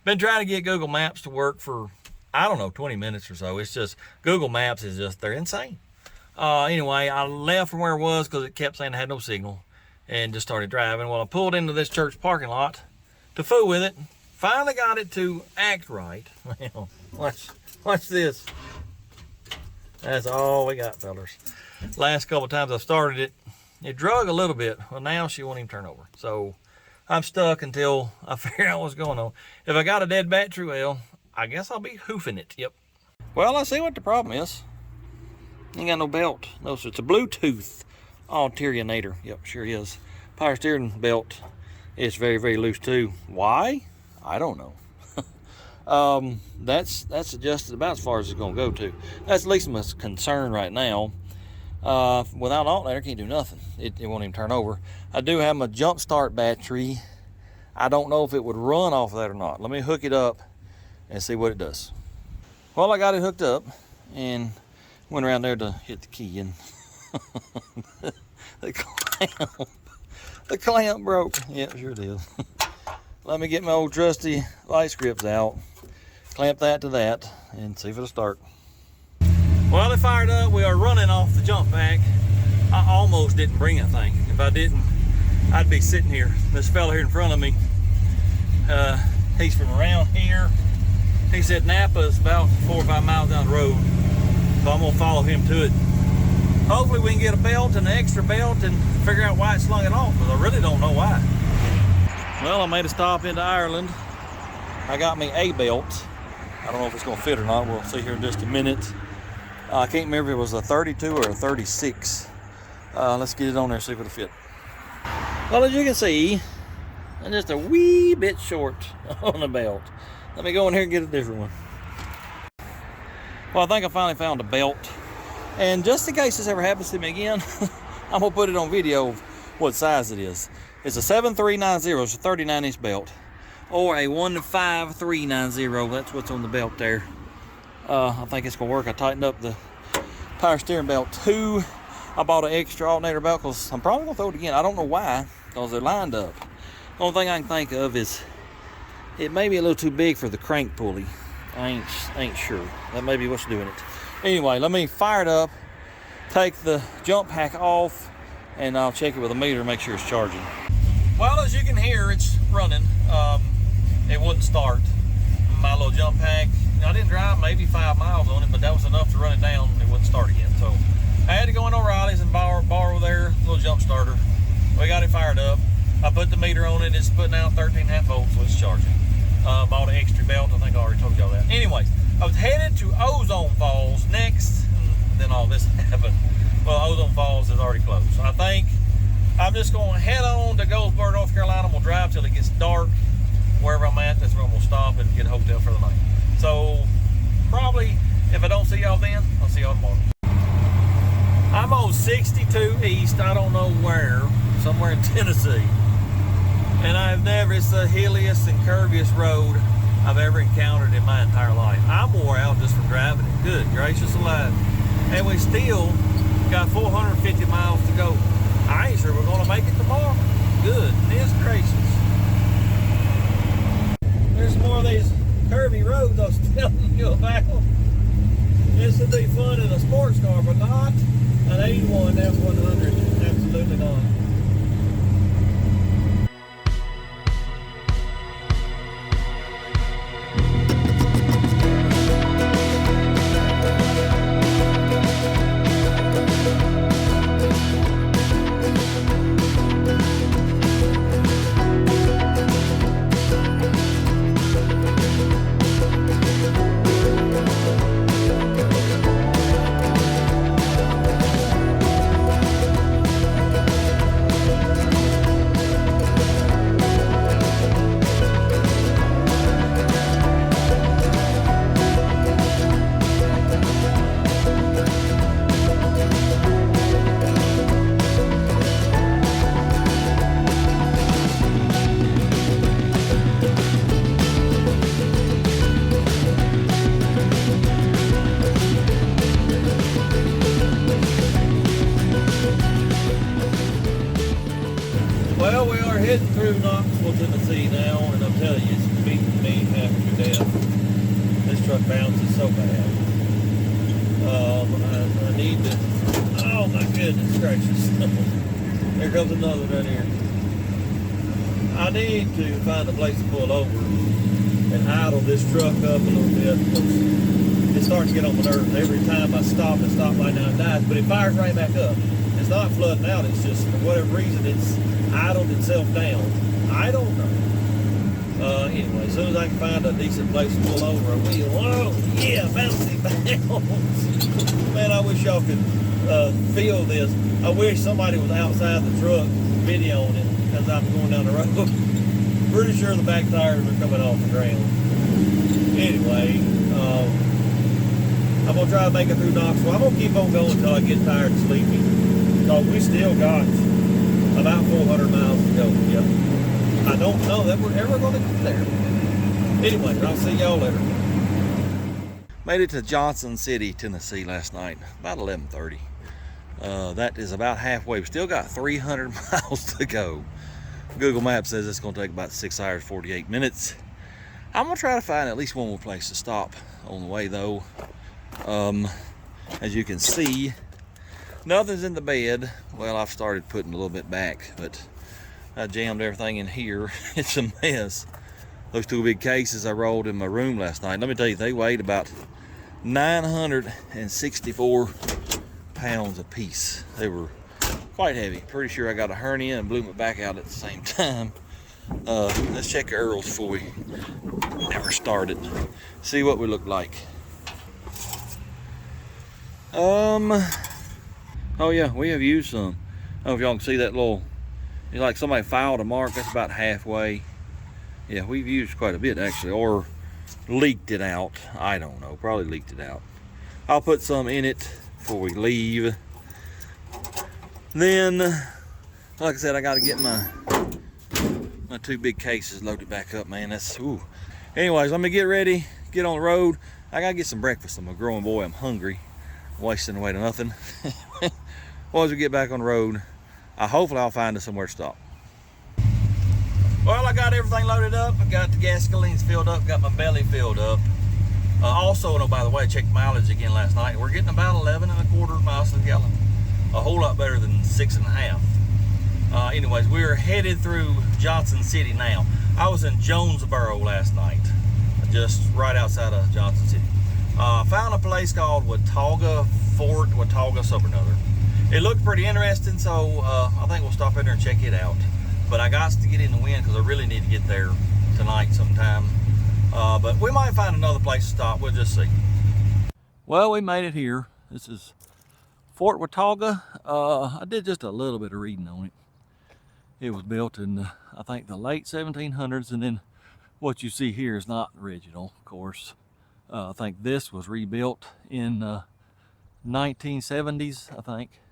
Been trying to get Google Maps to work for, I don't know, 20 minutes or so. It's just, Google Maps is just, they're insane. Anyway, I left from where it was because it kept saying I had no signal and just started driving. Well, I pulled into this church parking lot to fool with it. Finally got it to act right. Well, watch this. That's all we got, fellas. Last couple of times I started it, it drug a little bit. Well, now she won't even turn over. So I'm stuck until I figure out what's going on. If I got a dead battery, well, I guess I'll be hoofing it. Yep. Well, I see what the problem is. Ain't got no belt. No, so it's a Bluetooth alternator. Yep, sure is. Power steering belt is very, very loose too. Why? I don't know. That's just about as far as it's going to go to. That's at least my concern right now. Without an alternator, can't do nothing. It won't even turn over. I do have my jump start battery. I don't know if it would run off of that or not. Let me hook it up and see what it does. Well, I got it hooked up and went around there to hit the key, and the clamp broke. Yeah, sure did. Let me get my old trusty vice grips out, clamp that to that, and see if it'll start. Well, it fired up. We are running off the jump pack. I almost didn't bring that thing. If I didn't, I'd be sitting here. This fella here in front of me, he's from around here. He said Napa's about 4 or 5 miles down the road, so I'm gonna follow him to it. Hopefully we can get a belt and an extra belt and figure out why it slung it off, because I really don't know why. Well, I made a stop into Ireland. I got me a belt. I don't know if it's gonna fit or not. We'll see here in just a minute. I can't remember if it was a 32 or a 36. Let's get it on there and see if it'll fit. Well, as you can see, I'm just a wee bit short on the belt. Let me go in here and get a different one. Well, I think I finally found a belt. And just in case this ever happens to me again, I'm gonna put it on video what size it is. It's a 7390, it's a 39-inch belt. Or a 15390, that's what's on the belt there. I think it's gonna work. I tightened up the power steering belt too. I bought an extra alternator belt because I'm probably gonna throw it again. I don't know why, because they're lined up. The only thing I can think of is it may be a little too big for the crank pulley. I ain't sure. That may be what's doing it. Anyway, let me fire it up, take the jump pack off, and I'll check it with a meter and make sure it's charging. Well, as you can hear, it's running. It wouldn't start. My little jump pack, I didn't drive maybe 5 miles on it, but that was enough to run it down and it wouldn't start again. So I had to go in O'Reilly's and borrow their little jump starter. We got it fired up. I put the meter on it. It's putting out 13.5 volts, so it's charging. Bought an extra belt. I think I already told y'all that. Anyways, I was headed to Ozone Falls next, and then all this happened. Well, Ozone Falls is already closed. So I think I'm just going to head on to Goldsboro, North Carolina. We'll drive till it gets dark. Wherever I'm at, that's where I'm going to stop and get a hotel for the night. So probably, if I don't see y'all then, I'll see y'all tomorrow. I'm on 62 East, I don't know where, somewhere in Tennessee. And it's the hilliest and curviest road I've ever encountered in my entire life. I'm wore out just from driving it. Good gracious alive. And we still got 450 miles to go. I ain't sure we're gonna make it tomorrow. Goodness gracious. There's more of these curvy roads I was telling you about. This would be fun in a sports car, but not an 81 F100. Absolutely not. Well, we are heading through Knoxville, Tennessee now, and I'm telling you, it's beating me half to death. This truck bounces so bad. I need to, oh my goodness gracious. Here comes another down here. I need to find a place to pull over and idle this truck up a little bit, because it's starting to get on my nerves. Every time I stop at stoplight now it dies, but it fires right back up. It's not flooding out, it's just for whatever reason it's idled itself down. I don't know. Anyway, as soon as I can find a decent place to pull over, I will. Whoa, yeah, bouncy bounce. Man, I wish y'all could feel this. I wish somebody was outside the truck videoing it as I'm going down the road. Pretty sure the back tires are coming off the ground. Anyway, I'm gonna try to make it through Knoxville. I'm gonna keep on going until I get tired and sleepy. So we still got about 400 miles to go. Yep. I don't know that we're ever gonna get there. Anyway, I'll see y'all later. Made it to Johnson City, Tennessee last night, about 11:30. That is about halfway. We still got 300 miles to go. Google Maps says it's gonna take about 6 hours, 48 minutes. I'm gonna try to find at least one more place to stop on the way though. As you can see, nothing's in the bed. Well, I've started putting a little bit back, but I jammed everything in here. It's a mess. Those two big cases I rolled in my room last night, let me tell you, they weighed about 964 pounds a piece. They were quite heavy. Pretty sure I got a hernia and blew my back out at the same time. Let's check Earl's before we never started. See what we look like. Oh yeah, we have used some. I don't know if y'all can see that little, it's like somebody filed a mark. That's about halfway. Yeah, we've used quite a bit actually, or leaked it out. I don't know, probably leaked it out. I'll put some in it before we leave. Then, like I said, I got to get my two big cases loaded back up, man. That's, ooh. Anyways, let me get ready, get on the road. I got to get some breakfast. I'm a growing boy, I'm hungry. Wasting away to nothing. Once we get back on the road, hopefully I'll find us somewhere to stop. Well, I got everything loaded up. I got the gasolines filled up, got my belly filled up. Also, oh, by the way, I checked mileage again last night. We're getting about 11.25 miles to the gallon. A whole lot better than 6.5. Anyways, we're headed through Johnson City now. I was in Jonesboro last night, just right outside of Johnson City. Found a place called Fort Watauga, something or another. It looked pretty interesting, so I think we'll stop in there and check it out. But I got to get in the wind because I really need to get there tonight sometime. But we might find another place to stop. We'll just see. Well, we made it here. This is Fort Watauga. I did just a little bit of reading on it. It was built in, I think, the late 1700s, and then what you see here is not original, of course. I think this was rebuilt in 1970s, I think.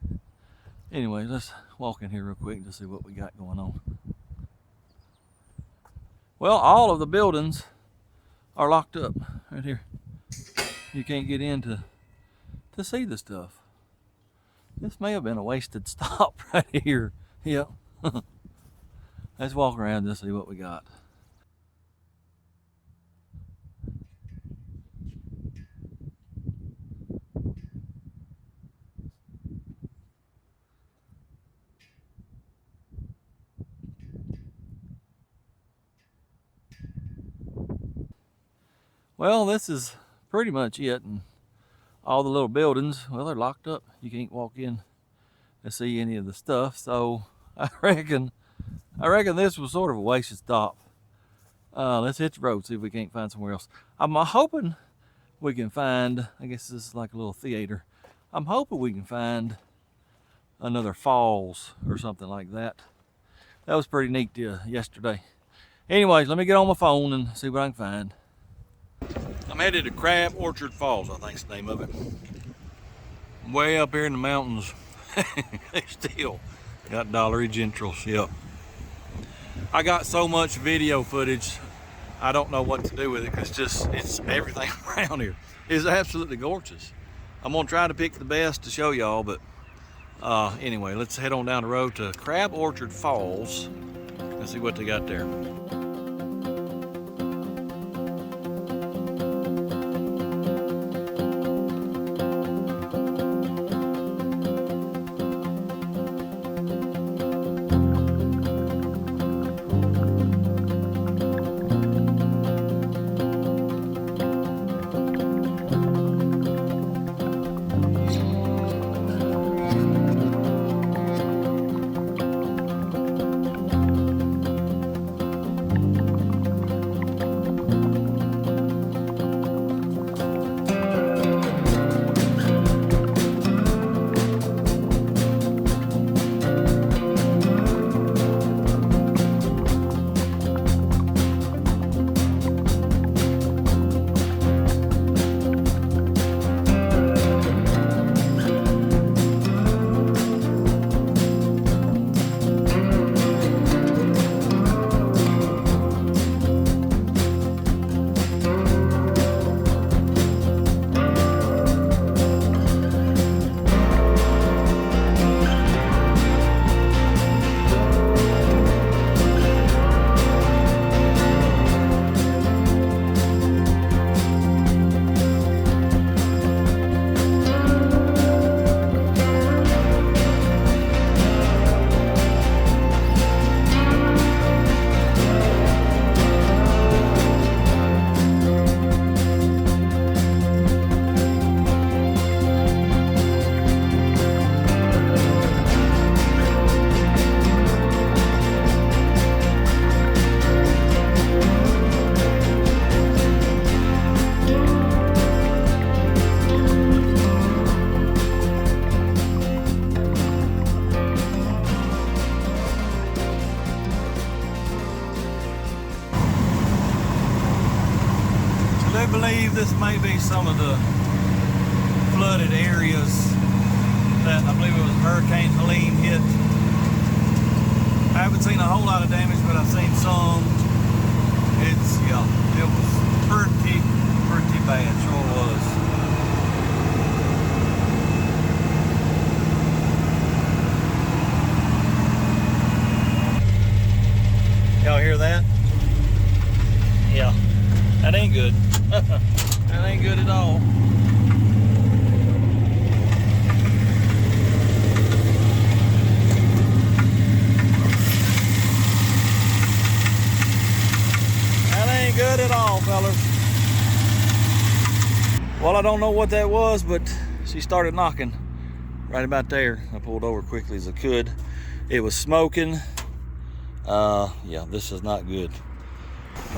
Anyway, let's walk in here real quick to see what we got going on. Well, all of the buildings are locked up right here. You can't get in to see the stuff. This may have been a wasted stop right here. Yep. Let's walk around and see what we got. Well, this is pretty much it, and all the little buildings, well, they're locked up. You can't walk in to see any of the stuff, so I reckon this was sort of a wasted stop. Let's hit the road, see if we can't find somewhere else. I'm hoping we can find, I guess this is like a little theater. I'm hoping we can find another falls or something like that. That was pretty neat yesterday. Anyways, let me get on my phone and see what I can find. I'm headed to Crab Orchard Falls, I think's the name of it. Way up here in the mountains. Still got Dollar Gentrals, yep. I got so much video footage, I don't know what to do with it, because it's everything around here. It's absolutely gorgeous. I'm gonna try to pick the best to show y'all, but anyway, let's head on down the road to Crab Orchard Falls and see what they got there. believe this may be some of the flooded areas that I believe it was Hurricane Helene hit. I haven't seen a whole lot of damage, but I've seen some. Yeah, it was pretty bad, sure was. Y'all hear that? Yeah, that ain't good. That ain't good at all. Good at all, fellas. Well, I don't know what that was, but she started knocking right about there. I pulled over quickly as I could. It was smoking. Yeah, this is not good.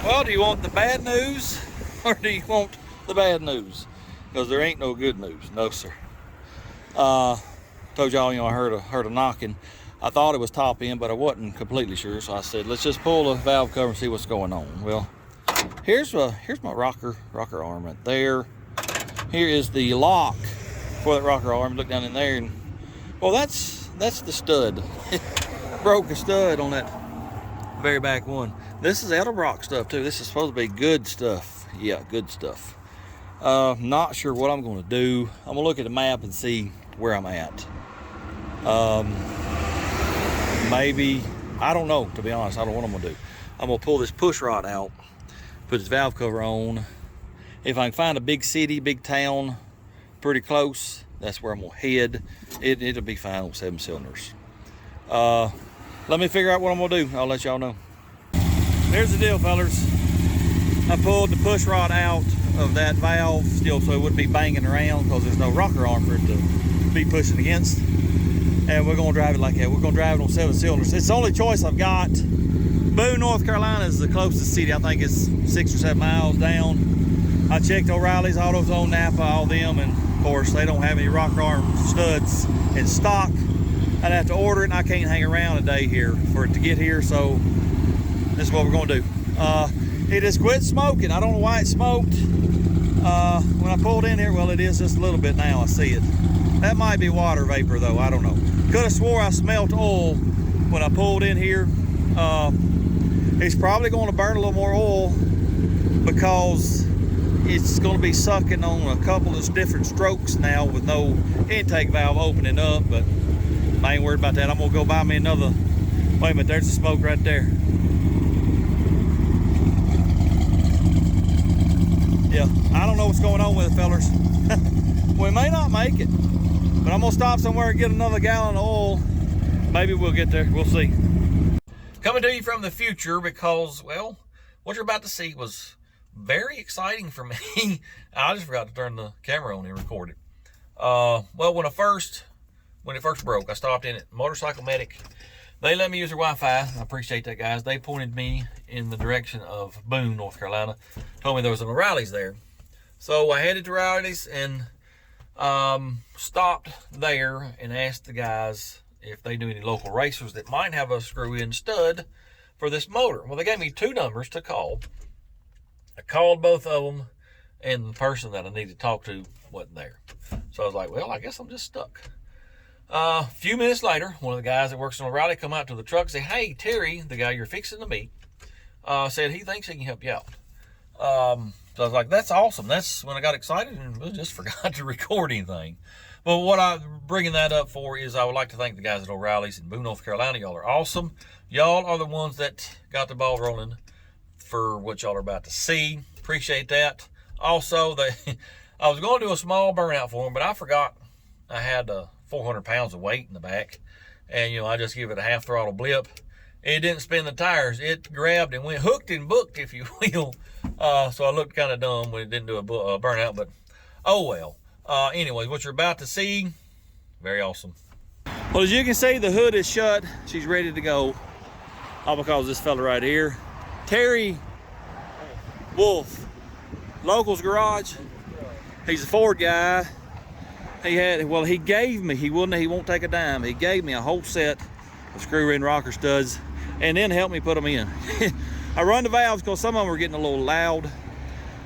Well, do you want the bad news or do you want the bad news? Because there ain't no good news. No, sir. Told y'all, I heard a knocking. I thought it was top end, but I wasn't completely sure. So I said, let's just pull the valve cover and see what's going on. Well, here's my rocker arm right there. Here is the lock for that rocker arm. Look down in there, and well, that's the stud. Broke a stud on that very back one. This is Edelbrock stuff too. This is supposed to be good stuff. Yeah, good stuff. Not sure what I'm going to do. I'm gonna look at the map and see where I'm at. Maybe, I don't know, to be honest. I don't know what I'm gonna do. I'm gonna pull this push rod out, put this valve cover on. If I can find a big city, big town, pretty close, that's where I'm gonna head. It'll be fine with 7 cylinders. Let me figure out what I'm gonna do. I'll let y'all know. Here's the deal, fellas. I pulled the push rod out of that valve still so it wouldn't be banging around because there's no rocker arm for it to be pushing against. And we're gonna drive it like that. We're gonna drive it on 7 cylinders. It's the only choice I've got. Boone, North Carolina is the closest city. I think it's 6 or 7 miles down. I checked O'Reilly's, AutoZone, Napa, all them, and of course they don't have any rocker arm studs in stock. I'd have to order it, and I can't hang around a day here for it to get here, so this is what we're gonna do. It has quit smoking. I don't know why it smoked. When I pulled in here, well, it is just a little bit now, I see it. That might be water vapor though, I don't know. Could have swore I smelled oil when I pulled in here. It's probably going to burn a little more oil because it's going to be sucking on a couple of different strokes now with no intake valve opening up, but I ain't worried about that. I'm going to go buy me another. Wait a minute, there's the smoke right there. Yeah, I don't know what's going on with it, fellas. We may not make it, but I'm going to stop somewhere and get another gallon of oil. Maybe we'll get there. We'll see. Coming to you from the future because, well, what you're about to see was very exciting for me. I just forgot to turn the camera on and record it. Well, when it first broke, I stopped in at Motorcycle Medic. They let me use their Wi-Fi. I appreciate that, guys. They pointed me in the direction of Boone, North Carolina. Told me there was an O'Reilly's there. So I headed to O'Reilly's and stopped there and asked the guys if they knew any local racers that might have a screw-in stud for this motor. Well, they gave me 2 numbers to call. I called both of them, and the person that I needed to talk to wasn't there. So I was like, well, I guess I'm just stuck. A few minutes later, one of the guys that works on O'Reilly come out to the truck and say, hey, Terry, the guy you're fixing to meet, said he thinks he can help you out. So I was like, that's awesome. That's when I got excited and just forgot to record anything. But what I'm bringing that up for is I would like to thank the guys at O'Reilly's in Boone, North Carolina. Y'all are awesome. Y'all are the ones that got the ball rolling for what y'all are about to see. Appreciate that. Also, I was going to do a small burnout for them, but I forgot I had 400 pounds of weight in the back. And, I just give it a half throttle blip. It didn't spin the tires. It grabbed and went hooked and booked, if you will. So I looked kind of dumb when it didn't do a burnout, but oh well. Anyways, what you're about to see, very awesome. Well, as you can see, the hood is shut. She's ready to go. All because of this fella right here, Terry Wolf, Locals Garage. He's a Ford guy. He gave me, he won't take a dime. He gave me a whole set of screw-in rocker studs and then helped me put them in. I run the valves because some of them were getting a little loud.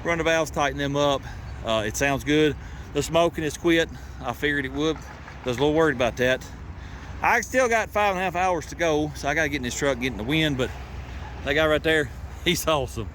Run the valves, tighten them up. It sounds good. The smoking has quit. I figured it would. I was a little worried about that. I still got 5.5 hours to go, so I gotta get in this truck, get in the wind, but that guy right there, he's awesome.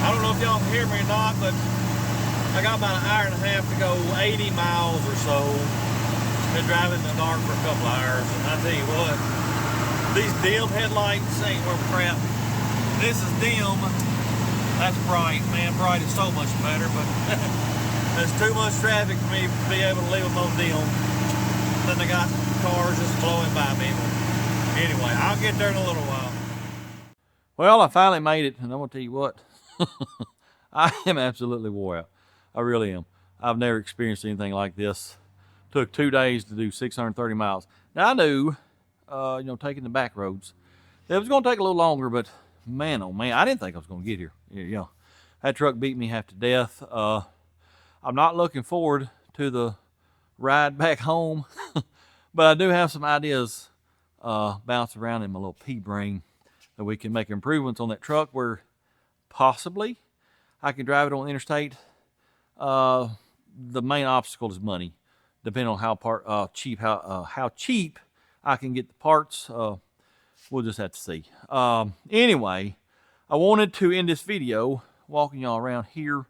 I don't know if y'all can hear me or not, but I got about an hour and a half to go, 80 miles or so. Been driving in the dark for a couple hours, and I tell you what, these dim headlights ain't worth crap. This is dim, that's bright. Man, bright is so much better, but there's too much traffic for me to be able to leave them on dim. Then I got cars just blowing by me. But anyway, I'll get there in a little while. Well, I finally made it, and I'm gonna tell you what, I am absolutely wore out. I really am. I've never experienced anything like this. Took 2 days to do 630 miles. Now I knew, you know, taking the back roads, it was gonna take a little longer, but man, oh man, I didn't think I was gonna get here. You know, that truck beat me half to death. I'm not looking forward to the ride back home, but I do have some ideas bouncing around in my little pea brain that we can make improvements on that truck where possibly I can drive it on the interstate. The main obstacle is money, depending on how cheap I can get the parts. We'll just have to see. Anyway, I wanted to end this video walking y'all around here,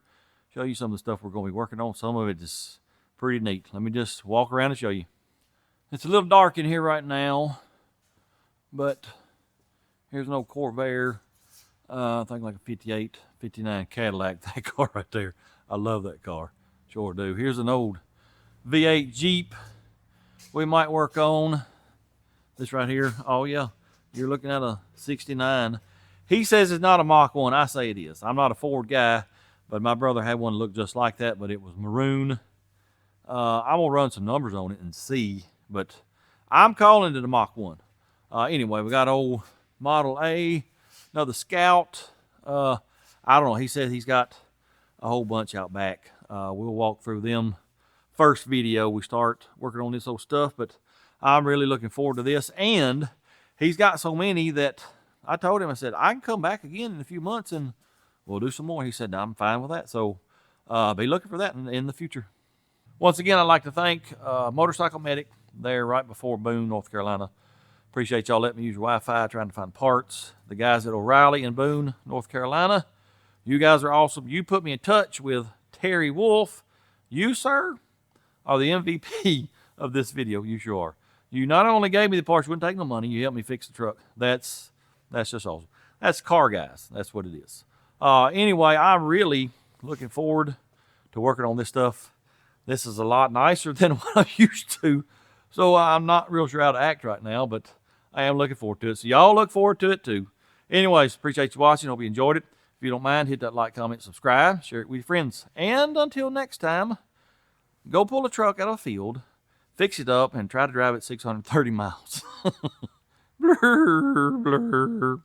show you some of the stuff we're going to be working on. Some of it is pretty neat. Let me just walk around and show you. It's a little dark in here right now, but here's an old Corvair. I think like a 58, 59 Cadillac, that car right there. I love that car, sure do. Here's an old V8 Jeep we might work on. This right here, oh yeah, you're looking at a 69. He says it's not a Mach 1, I say it is. I'm not a Ford guy, but my brother had one that looked just like that, but it was maroon. I'm gonna run some numbers on it and see, but I'm calling it a Mach 1. Anyway, we got old Model A, another Scout. I don't know, he said he's got a whole bunch out back. We'll walk through them first video we start working on this old stuff, but I'm really looking forward to this. And he's got so many that I told him, I said, I can come back again in a few months and we'll do some more. He said, I'm fine with that. So be looking for that in the future. Once again, I'd like to thank Motorcycle Medic there right before Boone, North Carolina. Appreciate y'all letting me use your Wi-Fi trying to find parts. The guys at O'Reilly in Boone, North Carolina, you guys are awesome. You put me in touch with Terry Wolf. You, sir, are the MVP of this video. You sure are. You not only gave me the parts, you wouldn't take no money, you helped me fix the truck. That's just awesome. That's car guys. That's what it is. Anyway, I'm really looking forward to working on this stuff. This is a lot nicer than what I'm used to. So I'm not real sure how to act right now, but I am looking forward to it. So y'all look forward to it too. Anyways, appreciate you watching. Hope you enjoyed it. If you don't mind, hit that like, comment, subscribe, share it with your friends. And until next time, go pull a truck out of a field, fix it up, and try to drive it 630 miles. Blur, blur.